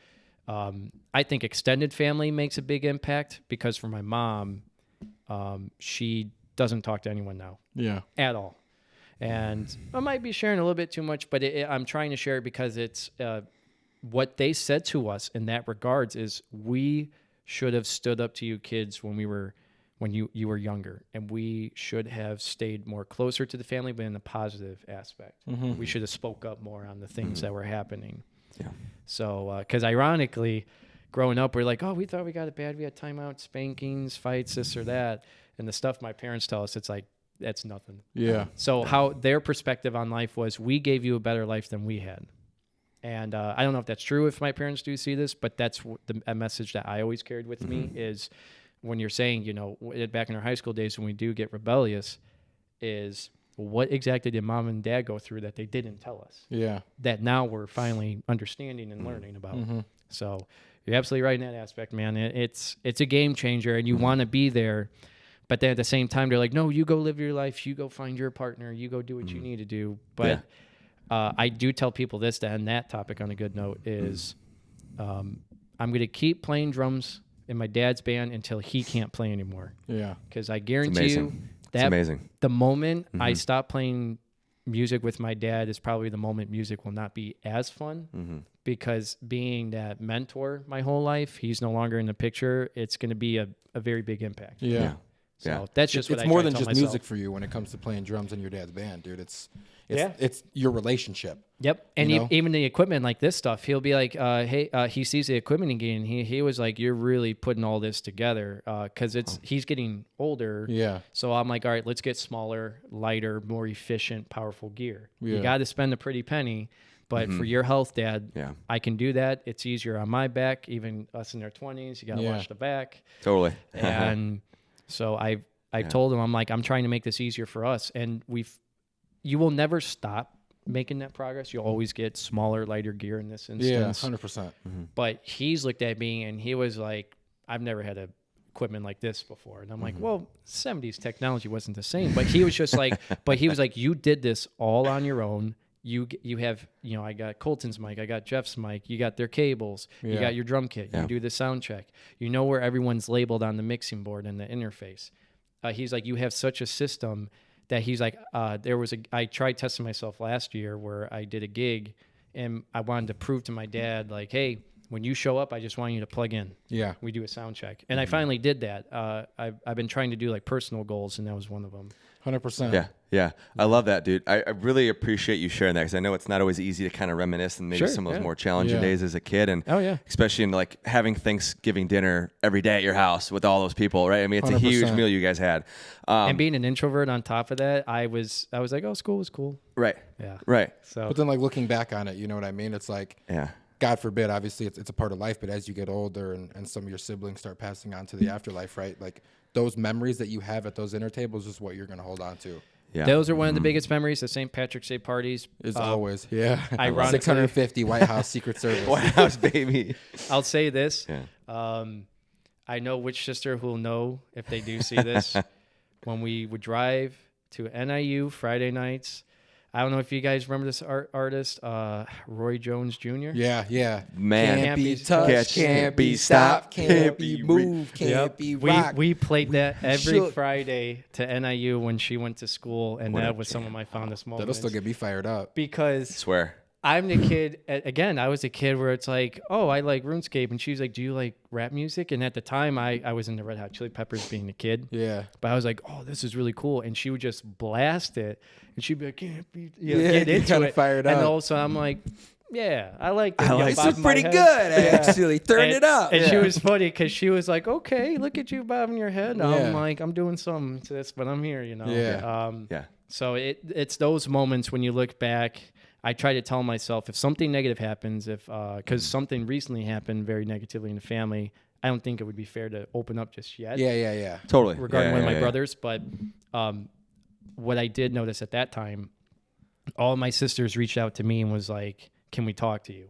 I think extended family makes a big impact, because for my mom, she doesn't talk to anyone now Yeah. at all. And I might be sharing a little bit too much, but I'm trying to share it because it's what they said to us in that regards is, we should have stood up to you kids when you were younger, and we should have stayed more closer to the family, but in a positive aspect. We should have spoke up more on the things that were happening. Yeah. So, because ironically, growing up, we're like, oh, we thought we got it bad. We had timeouts, spankings, fights, this or that. And the stuff my parents tell us, it's like, that's nothing. Yeah. So how their perspective on life was, we gave you a better life than we had. And I don't know if that's true, if my parents do see this, but that's a message that I always carried with me, is when you're saying, back in our high school days, when we do get rebellious, is what exactly did mom and dad go through that they didn't tell us? Yeah. That now we're finally understanding and learning about. So you're absolutely right in that aspect, man. It's a game changer, and you want to be there. But then at the same time, they're like, no, you go live your life. You go find your partner. You go do what you need to do. But I do tell people this, to end that topic on a good note, is I'm going to keep playing drums in my dad's band until he can't play anymore. Yeah. Because I guarantee you that the moment I stop playing music with my dad is probably the moment music will not be as fun. Because being that mentor my whole life, he's no longer in the picture. It's going to be a very big impact. Yeah. So that's just what it's I more try than to tell just myself. music for you when it comes to playing drums in your dad's band, dude. It's your relationship. Yep. And You know? even the equipment like this stuff, he'll be like, hey, he sees the equipment again. He was like, you're really putting all this together because he's getting older. Yeah. So I'm like, all right, let's get smaller, lighter, more efficient, powerful gear. Yeah. You got to spend a pretty penny. But for your health, Dad, I can do that. It's easier on my back. Even us in their 20s, you got to watch the back. Totally. And so I've told him, I'm like, I'm trying to make this easier for us. And you will never stop making that progress. You'll always get smaller, lighter gear in this instance. Yeah, 100%. But he's looked at me and he was like, I've never had equipment like this before. And I'm like, well, 70s technology wasn't the same. But he was just like, you did this all on your own. You have, I got Colton's mic, I got Jeff's mic, you got their cables, you got your drum kit, you do the sound check, you know where everyone's labeled on the mixing board and the interface. He's like, you have such a system that he's like, I tried testing myself last year where I did a gig and I wanted to prove to my dad, like, hey, when you show up, I just want you to plug in. Yeah. We do a sound check. And I finally did that. I've been trying to do like personal goals and that was one of them. 100%. Yeah. I love that, dude. I really appreciate you sharing that because I know it's not always easy to kind of reminisce and maybe some of those more challenging days as a kid. And especially in like having Thanksgiving dinner every day at your house with all those people, right? I mean, it's 100%. A huge meal you guys had. And being an introvert on top of that, I was like, oh, school was cool. Right. Yeah. Right. So, but then like looking back on it, you know what I mean? It's like, God forbid, obviously it's a part of life, but as you get older and some of your siblings start passing on to the afterlife, right? Like those memories that you have at those dinner tables is what you're going to hold on to. Yeah. Those are one of the biggest memories. The St. Patrick's Day parties is always, ironically, 650 White House Secret Service. White House, baby. I'll say this. I know which sister who will know if they do see this. When we would drive to NIU Friday nights, I don't know if you guys remember this artist, Roy Jones Jr. Yeah. Man. Can't be touched, can't be stopped, can't be moved, can't be rocked. We played that every Friday to NIU when she went to school, and that was some of my fondest moments. That'll still get me fired up. Because I swear. I'm the kid, again, I was a kid where it's like, oh, I like RuneScape. And she was like, do you like rap music? And at the time, I was into Red Hot Chili Peppers being a kid. Yeah. But I was like, oh, this is really cool. And she would just blast it. And she'd be like, get into it. Fired up. And also I'm like, yeah, I like this. This is pretty good, actually. Turn it up. And she was funny because she was like, okay, look at you bobbing your head. I'm like, I'm doing something to this, but I'm here, Yeah. So it's those moments when you look back. I try to tell myself if something negative happens, because something recently happened very negatively in the family, I don't think it would be fair to open up just yet. Yeah. Totally. Regarding one of my brothers. But what I did notice at that time, all of my sisters reached out to me and was like, can we talk to you?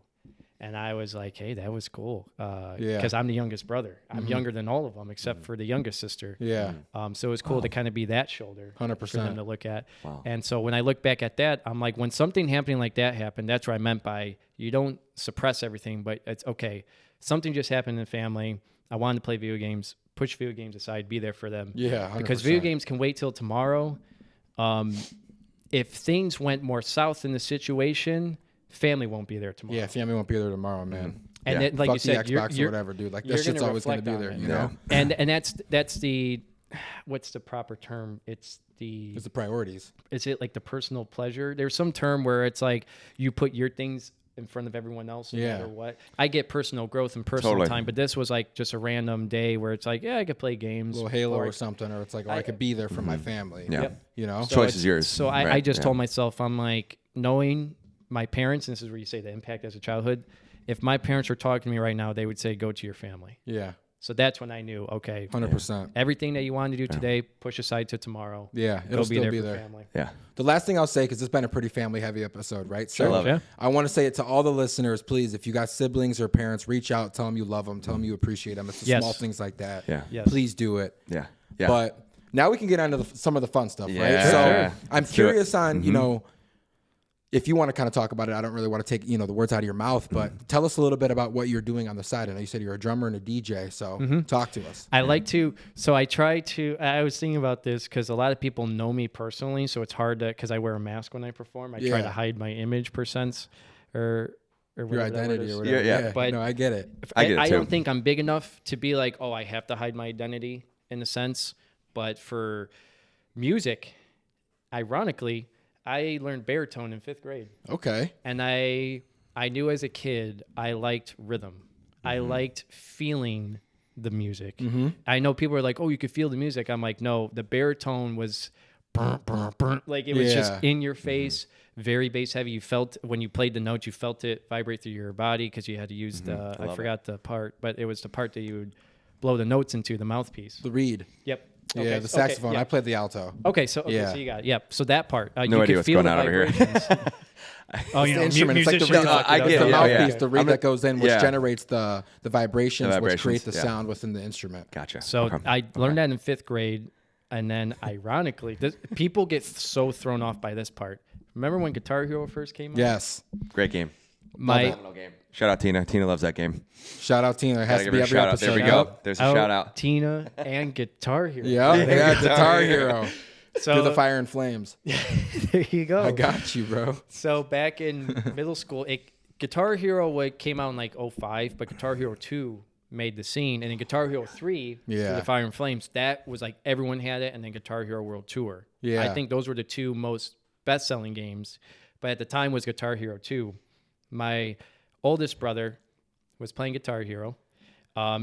And I was like, hey, that was cool. Because I'm the youngest brother. I'm younger than all of them except for the youngest sister. Yeah. So it was cool to kind of be that shoulder 100% for them to look at. Wow. And so when I look back at that, I'm like, when something happening like that happened, that's what I meant by you don't suppress everything, but it's okay. Something just happened in the family. I wanted to play video games, push video games aside, be there for them. Yeah, 100%. Because video games can wait till tomorrow. If things went more south in the situation, family won't be there tomorrow. Yeah, family won't be there tomorrow, man. And then, like Fuck you said, the Xbox or whatever, dude. Like that shit's always going to be there, you know? And that's the, what's the proper term? It's the priorities. Is it like the personal pleasure? There's some term where it's like you put your things in front of everyone else no matter what. I get personal growth and personal time, but this was like just a random day where it's like, yeah, I could play games. A little Halo or something, or it's like, I could be there for my family. Yeah. You know? Choice is yours. So I just told myself, I'm like, knowing my parents, and this is where you say the impact as a childhood, if my parents were talking to me right now, they would say, go to your family. Yeah. So that's when I knew, okay, 100%. everything that you want to do today, push aside to tomorrow. Yeah, Go it'll be still there be for there. family. Yeah. The last thing I'll say, because it's been a pretty family-heavy episode, right? So love it. I want to say it to all the listeners, please, if you got siblings or parents, reach out, tell them you love them, tell them you appreciate them. It's the Yes. small things like that. Yeah. Yes. Please do it. Yeah. Yeah. But now we can get on to some of the fun stuff, right? Yeah. So Sure. I'm Let's do curious it. on, you know, if you want to kind of talk about it. I don't really want to take, the words out of your mouth, but tell us a little bit about what you're doing on the side. I know you said you're a drummer and a DJ, so talk to us. I like to, so I try to, I was thinking about this because a lot of people know me personally, so it's hard to, because I wear a mask when I perform. I try Yeah. to hide my image per sense or Your whatever that word identity is. or whatever. Yeah. But- no, I get it. I get it I too. don't think I'm big enough to be like, oh, I have to hide my identity in a sense. But for music, ironically, I learned baritone in 5th grade. Okay. And I knew as a kid I liked rhythm. I liked feeling the music. I know people are like, "Oh, you could feel the music." I'm like, "No, the baritone was burn, burn, burn. Like it was just Yeah. in your face, very bass heavy. You felt when you played the note, you felt it vibrate through your body because you had to use the I forgot the part, but it was the part that you would blow the notes into, the mouthpiece. The reed. Yep. Yeah, Okay, the saxophone. yeah. I played the alto. Okay, so Yeah. so you got it. Yep. So that part, No you idea could what's feel going the on over here. vibrations. Oh, It's the instrument. It's like the reed. musicians No, I It's get the it. mouthpiece, Yeah. the reed that goes in, which Yeah. generates the vibrations, which vibrations, create the yeah. sound within the instrument. Gotcha. So Okay. I learned that in 5th grade, and then ironically, people get so thrown off by this part. Remember when Guitar Hero first came out? Yes. Great game. My Phenomenal game. Shout out Tina. Tina loves that game. Shout out Tina. It has Gotta to give be her a every shout out. episode. There we Yep. go. There's a shout out. Tina and Guitar Hero. Yeah, Guitar Hero. So Do the fire and flames. there you go. I got you, bro. So back in middle school, Guitar Hero came out in like 05, but Guitar Hero 2 made the scene, and then Guitar Hero 3, Yeah. the Fire and Flames, that was like everyone had it, and then Guitar Hero World Tour. Yeah. I think those were the two most best-selling games, but at the time was Guitar Hero 2. My oldest brother was playing Guitar Hero.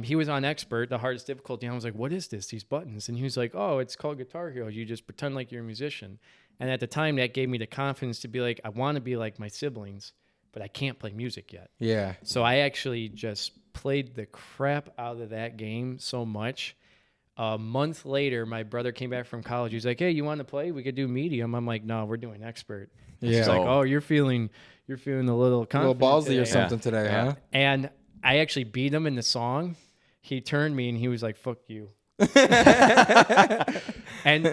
He was on expert, the hardest difficulty. And I was like, what is this, these buttons? And he was like, oh, it's called Guitar Hero. You just pretend like you're a musician. And at the time, that gave me the confidence to be like, I want to be like my siblings, but I can't play music yet. Yeah. So I actually just played the crap out of that game so much. A month later, my brother came back from college. He's like, hey, you want to play? We could do medium. I'm like, no, we're doing expert. Yeah. He's like, oh, you're feeling a little A confident little ballsy today. or something today, huh? And I actually beat him in the song. He turned me and he was like, fuck you. And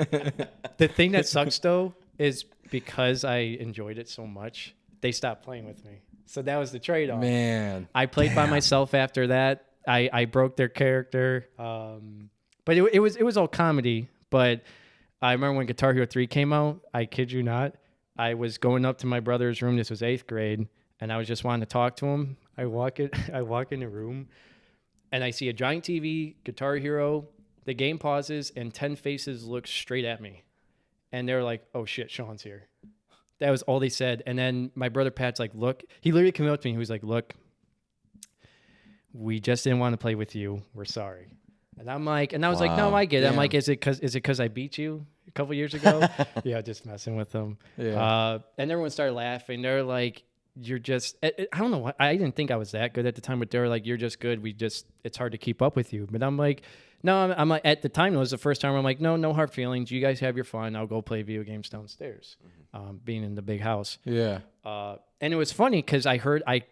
the thing that sucks though is because I enjoyed it so much, they stopped playing with me. So that was the trade-off. Man. I played by myself after that. I broke their character. But it was all comedy. But I remember when Guitar Hero 3 came out, I kid you not, I was going up to my brother's room. This was 8th grade. And I was just wanting to talk to him. I walk in the room and I see a giant TV, Guitar Hero. The game pauses and 10 faces look straight at me. And they're like, oh shit, Sean's here. That was all they said. And then my brother Pat's like, look, he literally came up to me. He was like, look, we just didn't want to play with you. We're sorry. And I'm like, and I was like, no, I get it. I'm like, is it because I beat you a couple years ago? Yeah, just messing with them. Yeah. And everyone started laughing. They're like, you're just, I don't know what, I didn't think I was that good at the time, but they were like, you're just good. It's hard to keep up with you. But I'm like, no, I'm like, at the time, it was the first time I'm like, no hard feelings. You guys have your fun. I'll go play video games downstairs, being in the big house. Yeah. And it was funny because I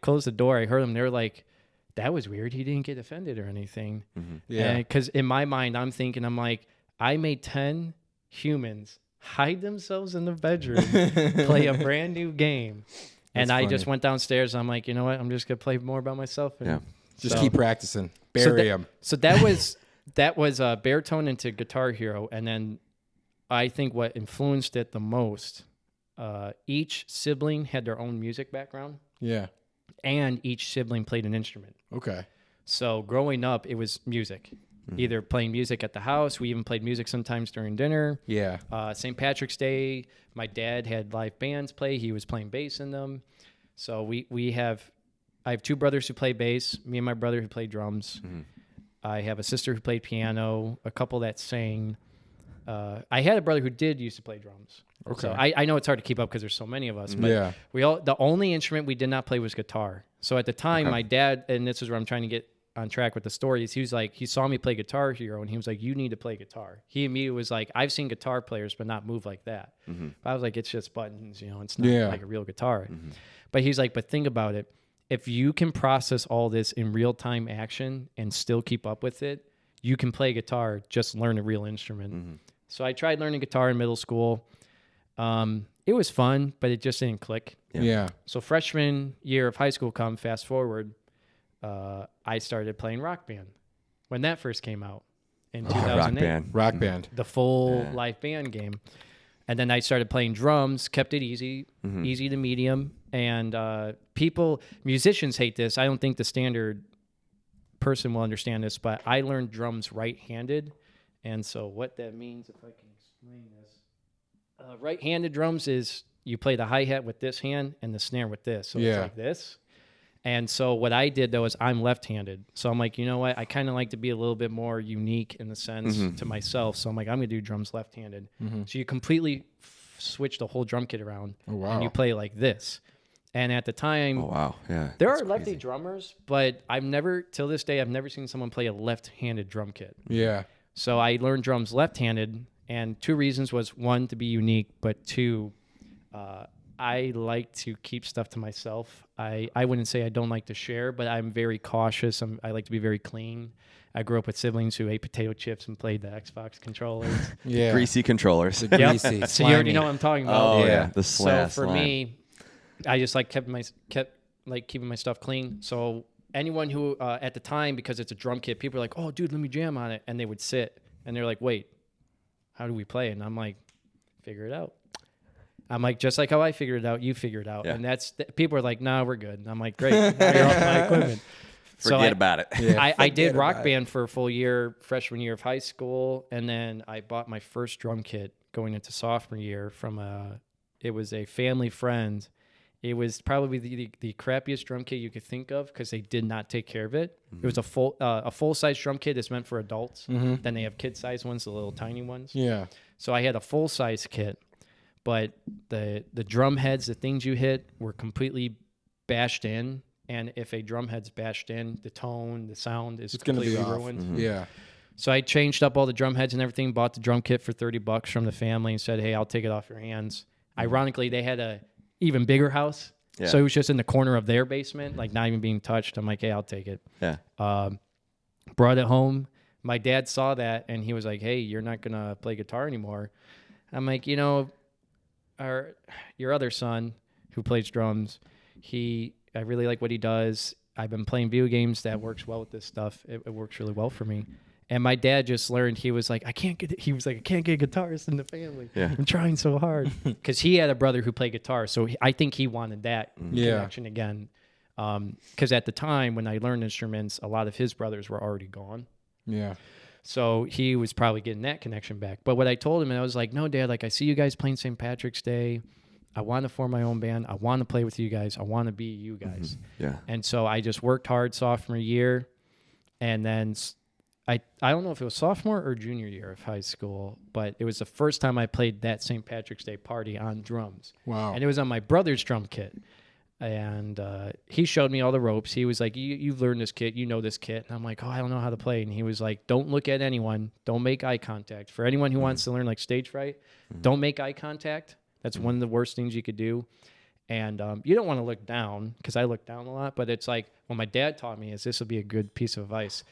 closed the door. I heard them. They were like, that was weird. He didn't get offended or anything. Yeah. Because in my mind, I'm like, I made 10 humans hide themselves in the bedroom, play a brand new game. And I just went downstairs. And I'm like, you know what? I'm just going to play more by myself. And Just keep practicing. Bury them. So that was baritone into Guitar Hero. And then I think what influenced it the most, each sibling had their own music background. Yeah. And each sibling played an instrument. Okay. So growing up, it was music. Either playing music at the house. We even played music sometimes during dinner. Yeah. St. Patrick's Day, my dad had live bands play. He was playing bass in them. So I have two brothers who play bass, me and my brother who play drums. I have a sister who played piano, a couple that sang. I had a brother who used to play drums. Okay. So I know it's hard to keep up because there's so many of us. But the only instrument we did not play was guitar. So at the time, my dad, and this is where I'm trying to get on track with the stories, he was like, he saw me play Guitar Hero, and he was like, you need to play guitar. He immediately was like, I've seen guitar players, but not move like that. But I was like, it's just buttons, you know, it's not like a real guitar. But he's like, but think about it. If you can process all this in real time action and still keep up with it, you can play guitar, just learn a real instrument. So I tried learning guitar in middle school. It was fun, but it just didn't click. Yeah. So freshman year of high school fast forward, I started playing Rock Band when that first came out in 2008. Rock Band. The full live band game. And then I started playing drums, kept it easy, easy to medium. And musicians hate this. I don't think the standard person will understand this, but I learned drums right-handed. And so what that means, if I can explain this, right-handed drums is you play the hi-hat with this hand and the snare with this. So it's like this. And so what I did, though, is I'm left-handed. So I'm like, you know what? I kind of like to be a little bit more unique in the sense to myself. So I'm like, I'm going to do drums left-handed. So you completely switch the whole drum kit around. Oh, wow. And you play like this. And at the time, there are lefty drummers, but till this day, I've never seen someone play a left-handed drum kit. Yeah. So I learned drums left-handed, and two reasons was, one, to be unique, but two, I like to keep stuff to myself. I wouldn't say I don't like to share, but I'm very cautious. I like to be very clean. I grew up with siblings who ate potato chips and played the Xbox controllers. Greasy controllers. Greasy. So you already know what I'm talking about. Oh yeah, the So for me, I just like kept keeping my stuff clean. So anyone who at the time, because it's a drum kit, people are like, "Oh, dude, let me jam on it," and they would sit and they're like, "Wait, how do we play?" And I'm like, "Figure it out." I'm like, just like how I figured it out, you figure it out. Yeah. And people are like, "Nah, we're good." And I'm like, "Great, now you're off my equipment." Forget about it. Yeah, I did Rock Band for a full year, freshman year of high school, and then I bought my first drum kit going into sophomore year from it was a family friend. It was probably the crappiest drum kit you could think of because they did not take care of it. It was a full size drum kit that's meant for adults. Then they have kid size ones, the little tiny ones. Yeah. So I had a full size kit, but the drum heads, the things you hit, were completely bashed in. And if a drum head's bashed in, the tone, the sound is completely ruined. Yeah. So I changed up all the drum heads and everything, bought the drum kit for $30 from the family and said, "Hey, I'll take it off your hands." Ironically, they had a even bigger house. So it was just in the corner of their basement, like not even being touched. I'm like, "Hey, I'll take it." Yeah. Brought it home. My dad saw that and he was like, "Hey, you're not going to play guitar anymore." I'm like, your other son who plays drums, I really like what he does. I've been playing video games. That works well with this stuff. It works really well for me. And my dad just learned, he was like, I can't get guitarists in the family. Yeah. I'm trying so hard. Because he had a brother who played guitar. So I think he wanted that connection again. Because at the time when I learned instruments, a lot of his brothers were already gone. Yeah. So he was probably getting that connection back. But what I told him, and I was like, "No, Dad, like I see you guys playing St. Patrick's Day. I want to form my own band. I want to play with you guys. I want to be you guys." Yeah. And so I just worked hard sophomore year. And then I don't know if it was sophomore or junior year of high school, but it was the first time I played that St. Patrick's Day party on drums. Wow. And it was on my brother's drum kit. And he showed me all the ropes. He was like, you've learned this kit. You know this kit. And I'm like, "Oh, I don't know how to play." And he was like, "Don't look at anyone. Don't make eye contact. For anyone who wants to learn like stage fright, don't make eye contact. That's one of the worst things you could do. And you don't want to look down," because I look down a lot. But it's like what my dad taught me is this would be a good piece of advice.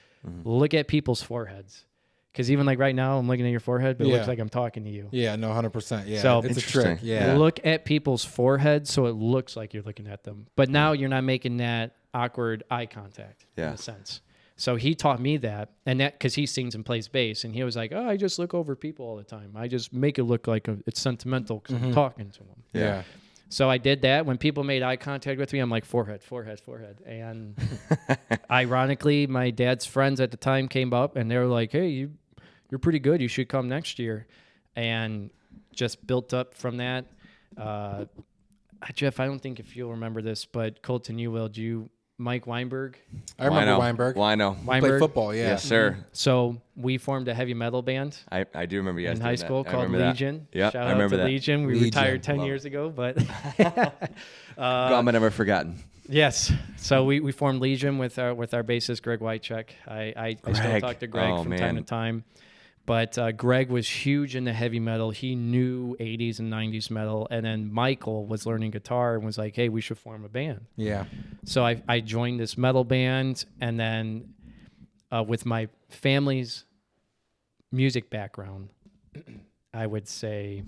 Look at people's foreheads. Because even like right now, I'm looking at your forehead, but it looks like I'm talking to you. Yeah, no, 100%. Yeah, So it's a trick. Yeah. Look at people's foreheads so it looks like you're looking at them. But now you're not making that awkward eye contact in a sense. So he taught me that, and that because he sings and plays bass, and he was like, "Oh, I just look over people all the time. I just make it look like it's sentimental because I'm talking to them." Yeah. So I did that. When people made eye contact with me, I'm like, forehead, forehead, forehead. And ironically, my dad's friends at the time came up, and they were like, "Hey, you're pretty good. You should come next year." And just built up from that. Jeff, I don't think if you'll remember this, but Colton, you will. Mike Weinberg. I remember Weinberg. Wino. Played Weinberg. football, yeah. Yes, sir. So we formed a heavy metal band I do remember you guys in doing high that. school I called remember that. Legion. Yep, Shout I out remember to that. Legion. We Legion. retired 10 Love years ago, but Gone but never forgotten. yes. So we formed Legion with our bassist Greg Whitecheck. I still Greg. talk to Greg Oh, from time man. to time. But Greg was huge into heavy metal. He knew 80s and 90s metal. And then Michael was learning guitar and was like, hey, we should form a band. Yeah. So I joined this metal band. And then with my family's music background, I would say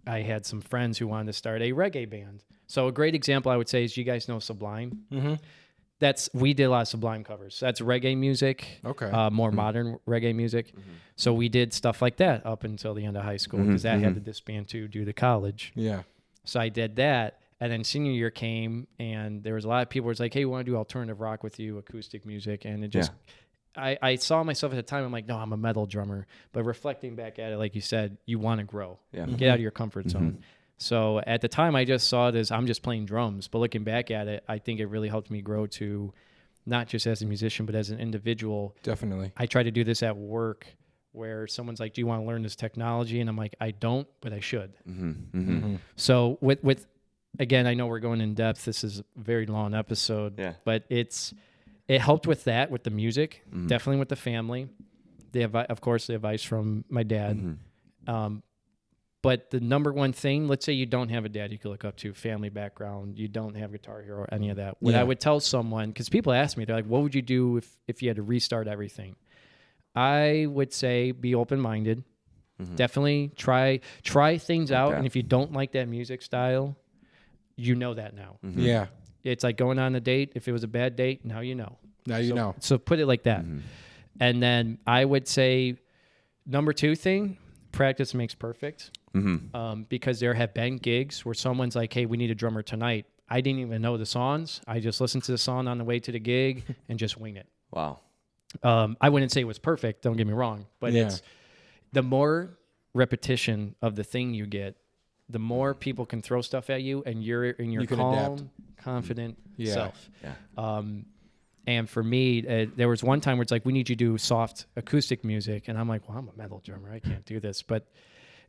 I had some friends who wanted to start a reggae band. So a great example I would say is, you guys know Sublime? Mm-hmm. We did a lot of Sublime covers. That's reggae music, Okay. more modern reggae music. So we did stuff like that up until the end of high school, because that had to disband to due to college. Yeah. So I did that. And then senior year came, and there was a lot of people who was like, hey, we want to do alternative rock with you, acoustic music. And it just, I saw myself at the time, I'm like, no, I'm a metal drummer. But reflecting back at it, like you said, you want to grow. Yeah. Get out of your comfort zone. So at the time, I just saw it as I'm just playing drums. But looking back at it, I think it really helped me grow to not just as a musician, but as an individual. Definitely. I try to do this at work, where someone's like, do you want to learn this technology? And I'm like, I don't, but I should. So with again, I know we're going in depth. This is a very long episode. Yeah. But it helped with that, with the music, definitely with the family. Of course, the advice from my dad. But the number one thing, let's say you don't have a dad you could look up to, family background, you don't have Guitar Hero or any of that. What I would tell someone, because people ask me, they're like, what would you do if you had to restart everything? I would say be open-minded. Definitely try things out. that. And if you don't like that music style, you know that now. Yeah. It's like going on a date. If it was a bad date, now you know. Now you know. So put it like that. And then I would say number two thing, practice makes perfect. Because there have been gigs where someone's like, hey, we need a drummer tonight. I didn't even know the songs. I just listened to the song on the way to the gig and just wing it. Wow. I wouldn't say it was perfect, don't get me wrong, but it's the more repetition of the thing you get, the more people can throw stuff at you, and you're in your calm, adapt. confident self. Yeah. And for me, there was one time where it's like, we need you to do soft acoustic music. And I'm like, well, I'm a metal drummer. I can't do this. But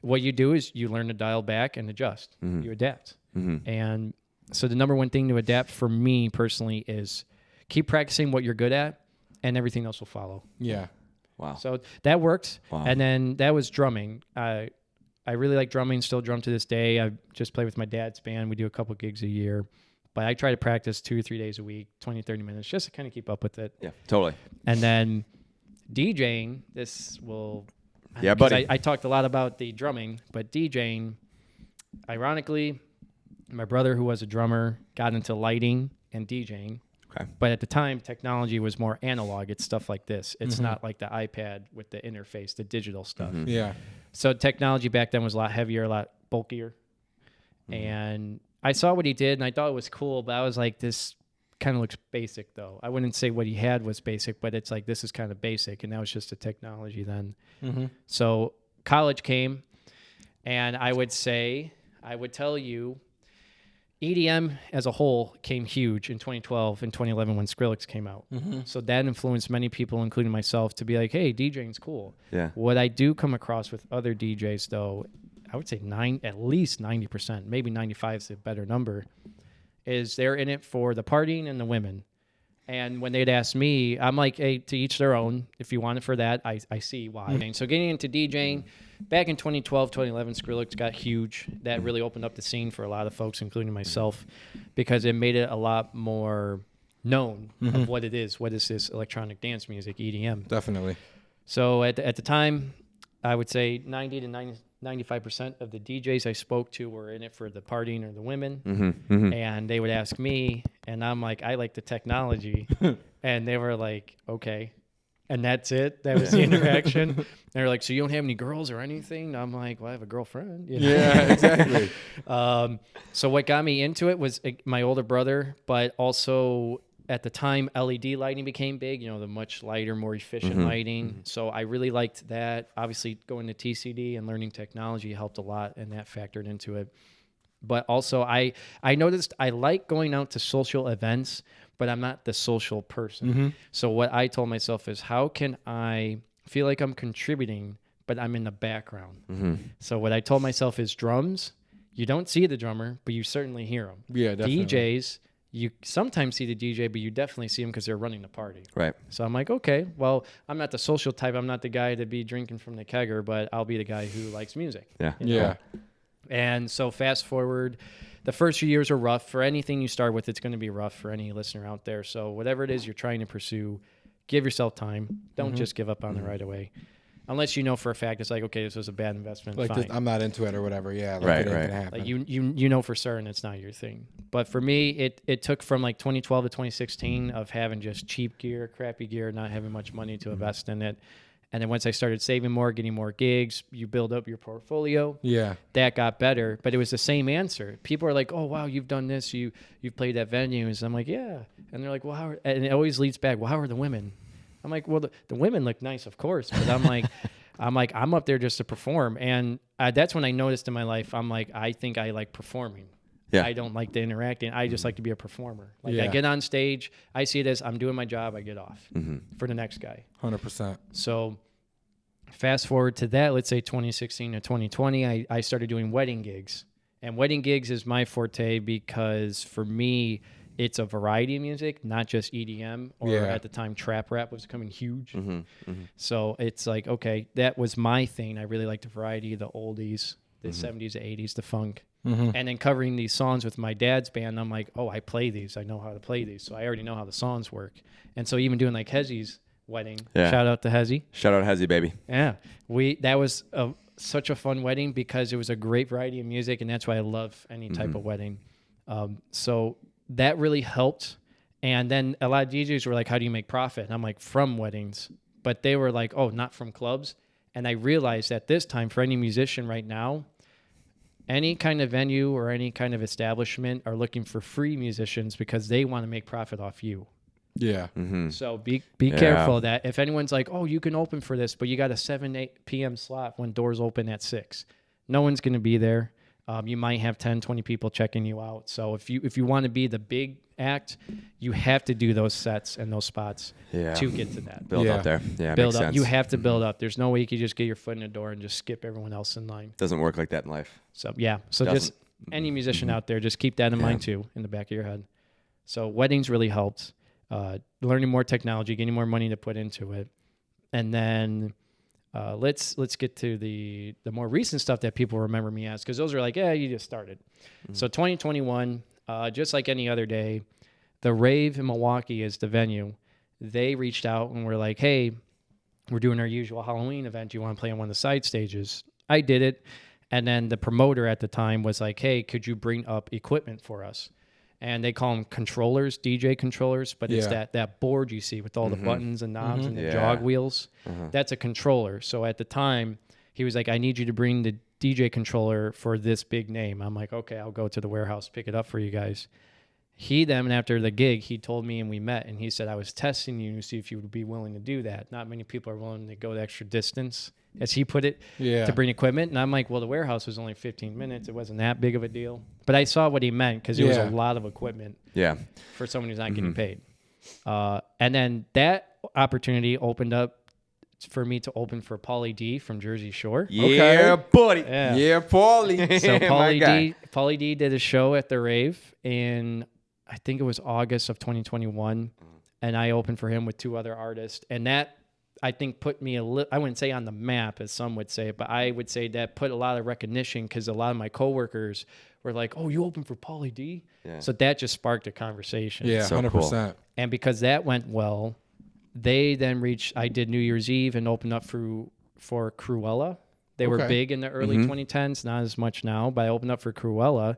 what you do is you learn to dial back and adjust. You adapt. And so the number one thing to adapt for me personally is keep practicing what you're good at, and everything else will follow. Yeah. Wow. So that worked. Wow. And then that was drumming. I really like drumming, still drum to this day. I just play with my dad's band. We do a couple gigs a year. But I try to practice 2 or 3 days a week, 20, 30 minutes, just to kind of keep up with it. Yeah, totally. And then DJing, this will... Yeah, buddy. I talked a lot about the drumming, but DJing, ironically, my brother, who was a drummer, got into lighting and DJing. Okay. But at the time, technology was more analog. It's stuff like this. It's not like the iPad with the interface, the digital stuff. Yeah. So technology back then was a lot heavier, a lot bulkier. And I saw what he did, and I thought it was cool, but I was like, this kind of looks basic, though. I wouldn't say what he had was basic, but it's like, this is kind of basic, and that was just the technology then. So college came, and I would tell you, EDM as a whole came huge in 2012 and 2011 when Skrillex came out. So that influenced many people, including myself, to be like, hey, DJing's cool. Yeah. What I do come across with other DJs, though, I would say at least 90%, maybe 95 is a better number, is they're in it for the partying and the women. And when they'd ask me, I'm like, hey, to each their own. If you want it for that, I see why. And so getting into DJing, back in 2012, 2011, Skrillex got huge. That really opened up the scene for a lot of folks, including myself, because it made it a lot more known of what it is. What is this electronic dance music, EDM? Definitely. So at the time, I would say 90 to 95% of the DJs I spoke to were in it for the partying or the women. And they would ask me, and I'm like, I like the technology. And they were like, okay. And that's it. That was the interaction. They're like, so you don't have any girls or anything? I'm like, well, I have a girlfriend. You know? Yeah, exactly. So what got me into it was my older brother, but also at the time, LED lighting became big, the much lighter, more efficient lighting. So I really liked that. Obviously, going to TCD and learning technology helped a lot, and that factored into it. But also, I noticed I like going out to social events, but I'm not the social person. So what I told myself is, how can I feel like I'm contributing, but I'm in the background? So what I told myself is drums. You don't see the drummer, but you certainly hear him. Yeah, definitely. DJs, you sometimes see the DJ, but you definitely see him because they're running the party. Right. So I'm like, okay, well, I'm not the social type. I'm not the guy to be drinking from the kegger, but I'll be the guy who likes music. Yeah. Yeah. And so fast forward, the first few years are rough. For anything you start with, it's going to be rough for any listener out there. So whatever it is you're trying to pursue, give yourself time. Don't just give up on it right away. Unless you know for a fact it's like, okay, this was a bad investment. Like fine. this, I'm not into it or whatever. Yeah. Like Right, it ain't right. gonna happen. Like you know for certain it's not your thing. But for me, it took from like 2012 to 2016 of having just cheap gear, crappy gear, not having much money to invest in it. And then once I started saving more, getting more gigs, you build up your portfolio. Yeah. That got better. But it was the same answer. People are like, oh, wow, you've done this. You've played at venues. I'm like, yeah. And they're like, well, and it always leads back, well, how are the women? I'm like, well, the women look nice, of course. But I'm like, I'm up there just to perform. And that's when I noticed in my life, I'm like, I think I like performing. Yeah. I don't like the interacting. I just like to be a performer. Like I Yeah. get on stage, I see it as I'm doing my job, I get off for the next guy. 100%. So fast forward to that, let's say 2016 to 2020, I started doing wedding gigs. And wedding gigs is my forte because for me, it's a variety of music, not just EDM or at the time trap rap was becoming huge. So it's like, okay, that was my thing. I really liked the variety, the oldies, the 70s, the 80s, the funk. And then covering these songs with my dad's band, I'm like, oh, I play these. I know how to play these. So I already know how the songs work. And so even doing like Hezzy's wedding, shout out to Hezzy. Shout out Hezzy, baby. Yeah. That was such a fun wedding because it was a great variety of music. And that's why I love any type of wedding. So that really helped. And then a lot of DJs were like, how do you make profit? And I'm like, from weddings. But they were like, oh, not from clubs. And I realized at this time, for any musician right now, any kind of venue or any kind of establishment are looking for free musicians because they want to make profit off you. Yeah. So be careful of that. If anyone's like, oh, you can open for this, but you got a 8 p.m. slot when doors open at 6. No one's going to be there. You might have 10, 20 people checking you out. So if you want to be the big act, you have to do those sets and those spots to get to that. Build up there. Yeah, build makes up. sense. You have to build up. There's no way you can just get your foot in the door and just skip everyone else in line. Doesn't work like that in life. So yeah. So just any musician out there, just keep that in mind too, in the back of your head. So weddings really helped. Learning more technology, getting more money to put into it, and then let's get to the more recent stuff that people remember me as, because those are like, yeah, you just started. So 2021, just like any other day, the Rave in Milwaukee is the venue. They reached out and were like, hey, we're doing our usual Halloween event. Do you want to play on one of the side stages? I did it. And then the promoter at the time was like, hey, could you bring up equipment for us? And they call them controllers, DJ controllers, but it's that board you see with all the buttons and knobs and the jog wheels. That's a controller. So at the time, he was like, I need you to bring the DJ controller for this big name. I'm like, okay, I'll go to the warehouse, pick it up for you guys. He then, after the gig, he told me and we met, and he said, I was testing you to see if you would be willing to do that. Not many people are willing to go the extra distance, as he put it, to bring equipment. And I'm like, well, the warehouse was only 15 minutes. It wasn't that big of a deal. But I saw what he meant because it was a lot of equipment for someone who's not getting paid. And then that opportunity opened up for me to open for Pauly D from Jersey Shore. Yeah, buddy. Yeah, Pauly. So Pauly D did a show at the Rave in, I think it was August of 2021. And I opened for him with 2 other artists. And that, I think, put me I wouldn't say on the map, as some would say, but I would say that put a lot of recognition because a lot of my coworkers were like, oh, you opened for Pauly D? Yeah. So that just sparked a conversation. Yeah, so 100%. Cool. And because that went well, they then I did New Year's Eve and opened up for Cruella. They were big in the early 2010s, not as much now, but I opened up for Cruella.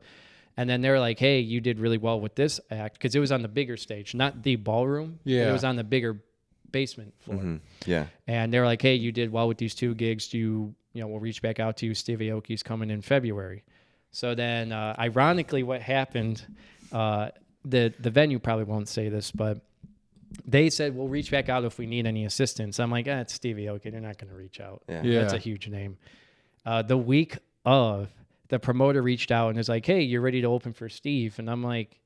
And then they were like, hey, you did really well with this act, because it was on the bigger stage, not the ballroom. Yeah. It was on the bigger basement floor. Yeah. And they were like, hey, you did well with these 2 gigs. We'll reach back out to you. Steve Aoki's coming in February. So then, ironically, what happened, the venue probably won't say this, but they said, we'll reach back out if we need any assistance. I'm like, it's Steve Aoki. They're not going to reach out. Yeah. That's a huge name. The week of, the promoter reached out and was like, hey, you're ready to open for Steve. And I'm like,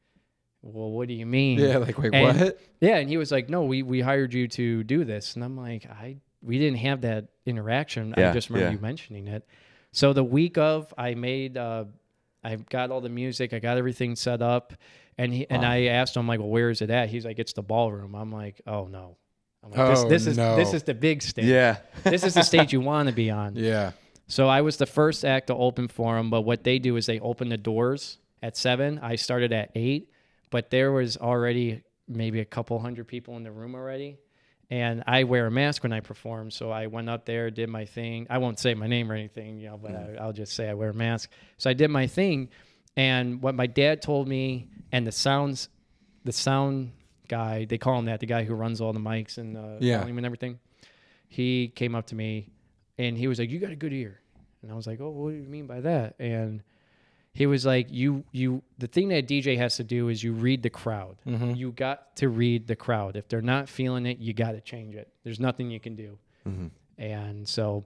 well, what do you mean? Yeah, like, wait, And- what? Yeah, and he was like, no, we hired you to do this. And I'm like, we didn't have that interaction. Yeah, I just remember you mentioning it. So the week of, I got all the music, I got everything set up, and I asked him, like, well, where is it at? He's like, it's the ballroom. I'm like, oh no. I'm like, this is the big stage. Yeah. This is the stage you want to be on. Yeah. So I was the first act to open for them, but what they do is they open the doors at 7. I started at 8, but there was already maybe a couple hundred people in the room already. And I wear a mask when I perform, so I went up there, did my thing. I won't say my name or anything, but I'll just say I wear a mask. So I did my thing, and what my dad told me, and the sound guy, they call him that, the guy who runs all the mics and volume and everything, he came up to me, and he was like, "You got a good ear," and I was like, "Oh, what do you mean by that?" And he was like, the thing that a DJ has to do is you read the crowd. Mm-hmm. You got to read the crowd. If they're not feeling it, you got to change it. There's nothing you can do. Mm-hmm. And so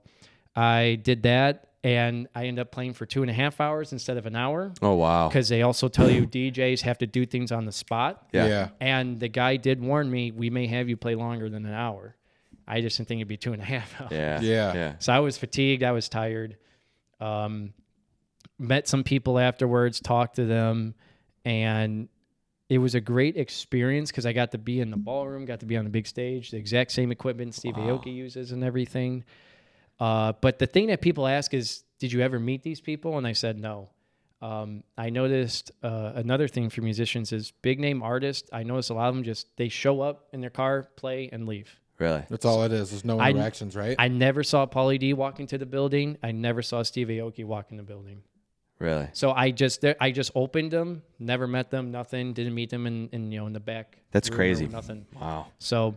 I did that, and I ended up playing for 2.5 hours instead of an hour. Oh, wow. Because they also tell you DJs have to do things on the spot. Yeah. And the guy did warn me, we may have you play longer than an hour. I just didn't think it'd be 2.5 hours. Yeah. So I was fatigued. I was tired. Met some people afterwards, talked to them, and it was a great experience because I got to be in the ballroom, got to be on the big stage, the exact same equipment Steve Aoki uses and everything. But the thing that people ask is, did you ever meet these people? And I said no. I noticed another thing for musicians is big name artists. I noticed a lot of them they show up in their car, play, and leave. Really? That's all it is. There's no interactions, right? I never saw Pauly D walk into the building. I never saw Steve Aoki walk in the building. Really? So I just opened them, never met them, nothing, didn't meet them in the back. That's room, crazy. Nothing. Wow. So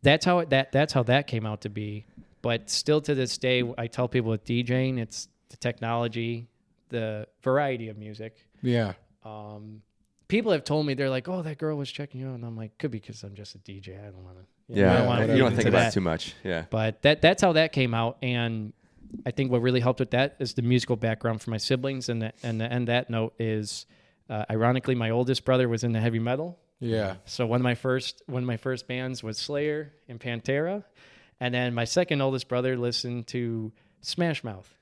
that's how that came out to be. But still to this day, I tell people with DJing, it's the technology, the variety of music. Yeah. People have told me, they're like, "Oh, that girl was checking you out," and I'm like, "Could be because I'm just a DJ. I don't want to." You don't think about it too much. Yeah. But that's how that came out, and I think what really helped with that is the musical background for my siblings, and that note is, ironically, my oldest brother was into heavy metal. Yeah. So one of my first bands was Slayer and Pantera, and then my second oldest brother listened to Smash Mouth.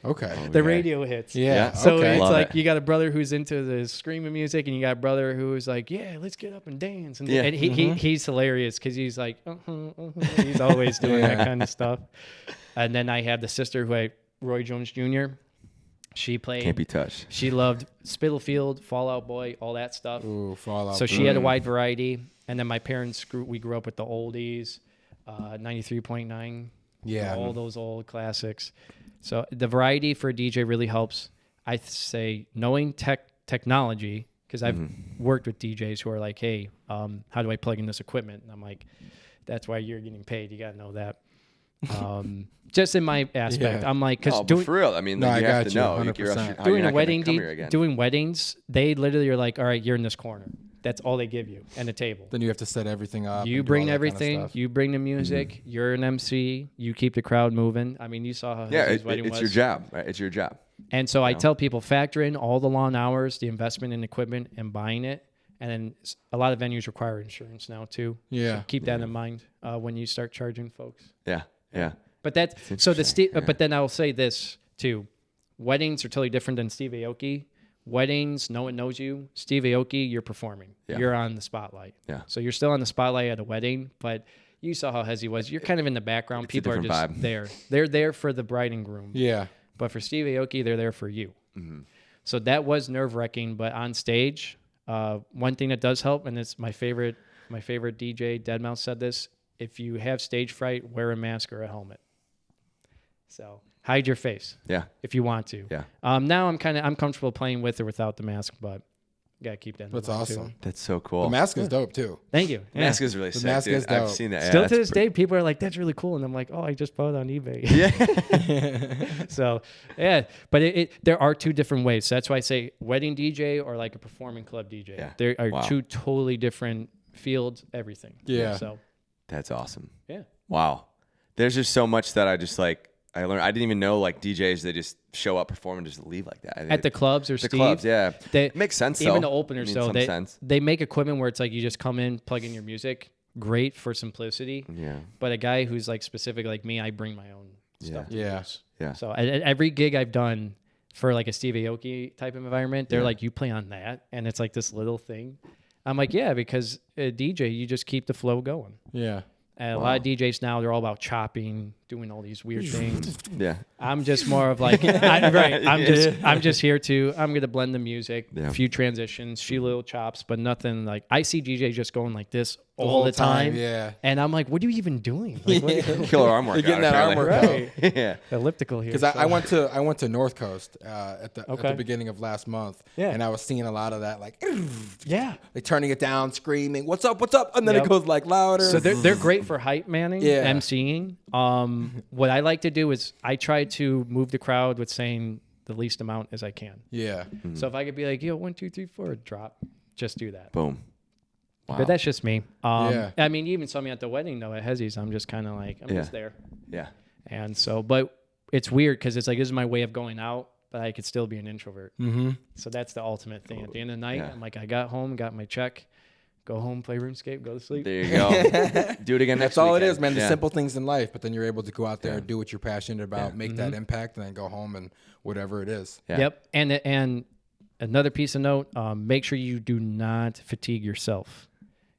Okay. The radio hits. Yeah. So okay. it's Love like it. you got a brother who's into the screaming music, and you got a brother who's like, "Yeah, let's get up and dance." And, and he's hilarious because he's like, he's always doing that kind of stuff. And then I have the sister Roy Jones Jr. She played. Can't be touched. She loved Spitalfield, Fall Out Boy, all that stuff. Ooh, Fallout. So she had a wide variety. And then my parents we grew up with the oldies, 93.9. Yeah. All those old classics. So the variety for a DJ really helps. I say knowing technology, because I've worked with DJs who are like, "Hey, how do I plug in this equipment?" And I'm like, "That's why you're getting paid. You got to know that." Just in my aspect, Yeah. I'm like, because But for real, I mean, No, you I have got to you, know. 100%. doing weddings, they literally are like, "All right, you're in this corner." That's all they give you, and a table. Then you have to set everything up. You and do bring all that kind of everything. stuff. You bring the music. You're an MC. You keep the crowd moving. I mean, you saw how his wedding it's was. your job. Right? It's your job. And so I tell people, factor in all the long hours, the investment in equipment, and buying it. And then a lot of venues require insurance now too. Yeah. So keep that in mind when you start charging folks. Yeah. Yeah. But that's so interesting, But then I'll say this too: weddings are totally different than Steve Aoki. Weddings, no one knows you. Steve Aoki, you're performing. Yeah. You're on the spotlight. Yeah. So you're still on the spotlight at a wedding, but you saw how Hezzy was. You're kind of in the background. It's a People are different just vibe. there. They're there for the bride and groom. Yeah. But for Steve Aoki, they're there for you. Mm-hmm. So that was nerve-wracking. But on stage, one thing that does help, and it's my favorite DJ, Deadmau5, said this: if you have stage fright, wear a mask or a helmet. So hide your face. Yeah. If you want to. Yeah. Now I'm comfortable playing with or without the mask, but you gotta keep that in That's mind, awesome. too. That's so cool. The mask is dope too. Thank you. The mask is really sick. mask Dude. is I've dope. seen that. Still Yeah, to it's this day, people are like, "That's really cool," and I'm like, "Oh, I just bought it on eBay." Yeah. So yeah, but there are two different ways. So that's why I say wedding DJ or like a performing club DJ. Yeah. There are Wow. two totally different fields. Everything. Yeah. So That's awesome. yeah. Wow. There's just so much that I just like. I learned. I didn't even know like DJs they just show up, perform, and just leave like that. At the clubs or the Steve, clubs, yeah, they, it makes sense. Even though. the openers, I mean, though, sense. they make equipment where it's like you just come in, plug in your music. Great for simplicity. Yeah. But a guy who's like specific like me, I bring my own stuff. To use. Yeah. So at every gig I've done for like a Steve Aoki type of environment, they're like, you play on that, and it's like this little thing. I'm like, yeah, because a DJ, you just keep the flow going. Yeah. And a lot of DJs now, they're all about chopping, doing all these weird things. Yeah. I'm just more of like, I'm just here I'm going to blend the music, a few transitions, few little chops, but nothing like, I see DJs just going like this all the time. Yeah. And I'm like, what are you even doing? Like, Killer arm workout. You're getting that arm workout. right. Yeah. Elliptical here. Because I went to North Coast at the beginning of last month, and I was seeing a lot of that, like, like turning it down, screaming, "What's up? What's up?" And then it goes like louder. So they're great for hype manning, emceeing. What I like to do is I try to move the crowd with saying the least amount as I can. Yeah. Mm-hmm. So if I could be like, yo, 1, 2, 3, 4, drop, just do that. Boom. Wow. But that's just me. I mean, you even saw me at the wedding though at Hezzy's. I'm just kind of like, I'm just there. Yeah. And so, but it's weird because it's like, this is my way of going out, but I could still be an introvert. Mm-hmm. So that's the ultimate thing. At the end of the night, I'm like, I got home, got my check, go home, play RuneScape, go to sleep. There you go. Do it again next That's all weekend. it is, man. The simple things in life, but then you're able to go out there and do what you're passionate about, make that impact, and then go home and whatever it is. Yeah. Yep. And another piece of note, make sure you do not fatigue yourself.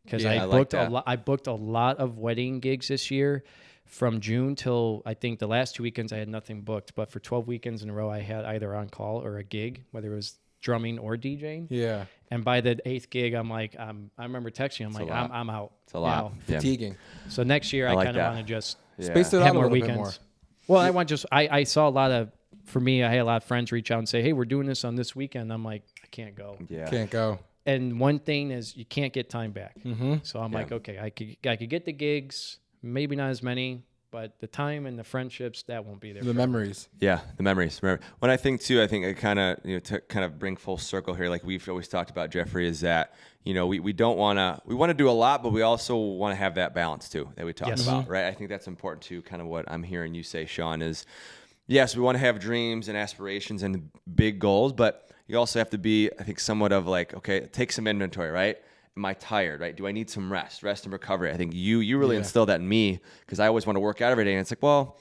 Because I booked a lot of wedding gigs this year from June till I think the last 2 weekends I had nothing booked. But for 12 weekends in a row, I had either on call or a gig, whether it was drumming or DJing. Yeah. And by the 8th gig, I'm like, I remember texting, I'm out. It's a lot. Fatiguing. So next year, I like kind of that. want to just Space it out have a more little weekends. bit more. Well, I want I saw a lot of, for me, I had a lot of friends reach out and say, hey, we're doing this on this weekend. I'm like, I can't go. Yeah. Can't go. And one thing is you can't get time back. Mm-hmm. So I'm like, okay, I could get the gigs, maybe not as many, but the time and the friendships, that won't be there. The memories. Yeah, the memories. When I think too, I think it kind of to kind of bring full circle here, like we've always talked about, Jeffrey, is that we don't want to we want to do a lot, but we also want to have that balance too that we talked about, right? I think that's important too. Kind of what I'm hearing you say, Sean, is yes, we want to have dreams and aspirations and big goals, but you also have to be, I think, somewhat of like, okay, take some inventory, right? Am I tired, right? Do I need some rest and recovery? I think you really instilled that in me because I always want to work out every day. And it's like, well,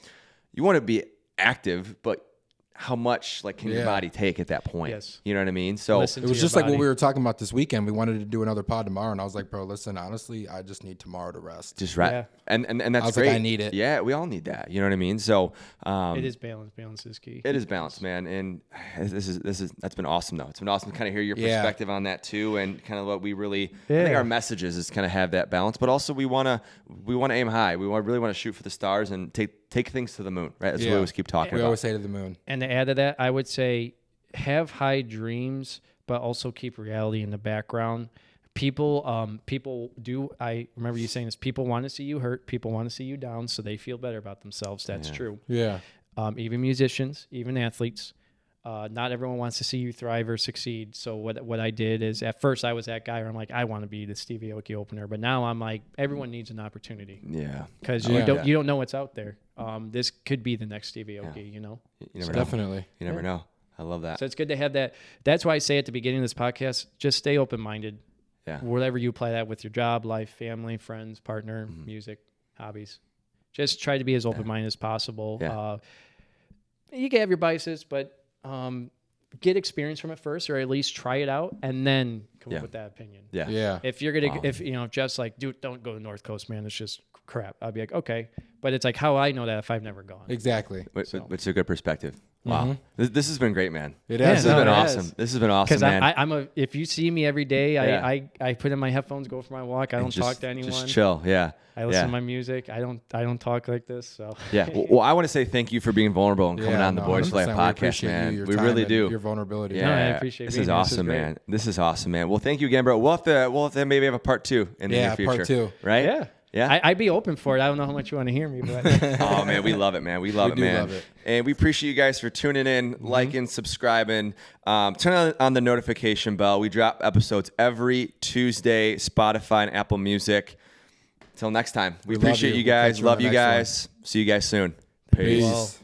you want to be active, but how much can your body take at that point? Yes. You know what I mean? So Listen It was just like what we were talking about this weekend. We wanted to do another pod tomorrow, and I was like, bro, listen, honestly, I just need tomorrow to rest. just rest. Yeah. And that's I was great. like, I need it. Yeah, we all need that. You know what I mean? So It is balance. Balance is key. it is balance, man. And that's been awesome though. It's been awesome to kind of hear your perspective on that too, and kind of what we really I think our message is kind of have that balance, but also we want to aim high. We really want to shoot for the stars and take things to the moon, right? That's what we always keep talking about. We always say to the moon. And to add to that, I would say have high dreams, but also keep reality in the background. People do. I remember you saying this. People want to see you hurt. People want to see you down, so they feel better about themselves. That's true. Yeah. Even musicians, even athletes. Not everyone wants to see you thrive or succeed. So what I did is at first I was that guy where I'm like, I want to be the Stevie Aoki opener, but now I'm like, everyone needs an opportunity. Yeah. Because you don't know what's out there. This could be the next Stevie Aoki. You know. You never know. Definitely. You never know. I love that. So it's good to have that. That's why I say at the beginning of this podcast, just stay open-minded. Yeah. Whatever you apply that with your job, life, family, friends, partner, music, hobbies. Just try to be as open-minded as possible. Yeah. You can have your biases, but get experience from it first, or at least try it out, and then come up with that opinion. Yeah. Yeah. If you're gonna, if Jeff's like, dude, don't go to North Coast, man, it's just crap. I'd be like, okay, but it's like how I know that if I've never gone. Exactly. But it's a good perspective. Wow. This has been great, man. It This has. has been it awesome. has. This has been awesome, Because man. if you see me every day, I put in my headphones, go for my walk. I don't talk to anyone. Just chill. Yeah. I listen to my music. I don't talk like this. So Yeah. Well, I want to say thank you for being vulnerable and coming on the Boys Life 100%. We podcast, appreciate man. your We time really and do. Your vulnerability. Yeah. No, I appreciate this being is here. This is awesome, great. man. This is awesome, man. Well, thank you again, bro. We'll have to maybe have a part 2 in the near future. part 2. Right? Yeah. Yeah. I'd be open for it. I don't know how much you want to hear me, but Oh man, we love it, man. We love it, do man. love it. And we appreciate you guys for tuning in, liking, subscribing. Turn on the notification bell. We drop episodes every Tuesday, Spotify and Apple Music. Until next time, we love appreciate you. you We'll guys. catch you on Love the you next one. guys. See you guys soon. Peace.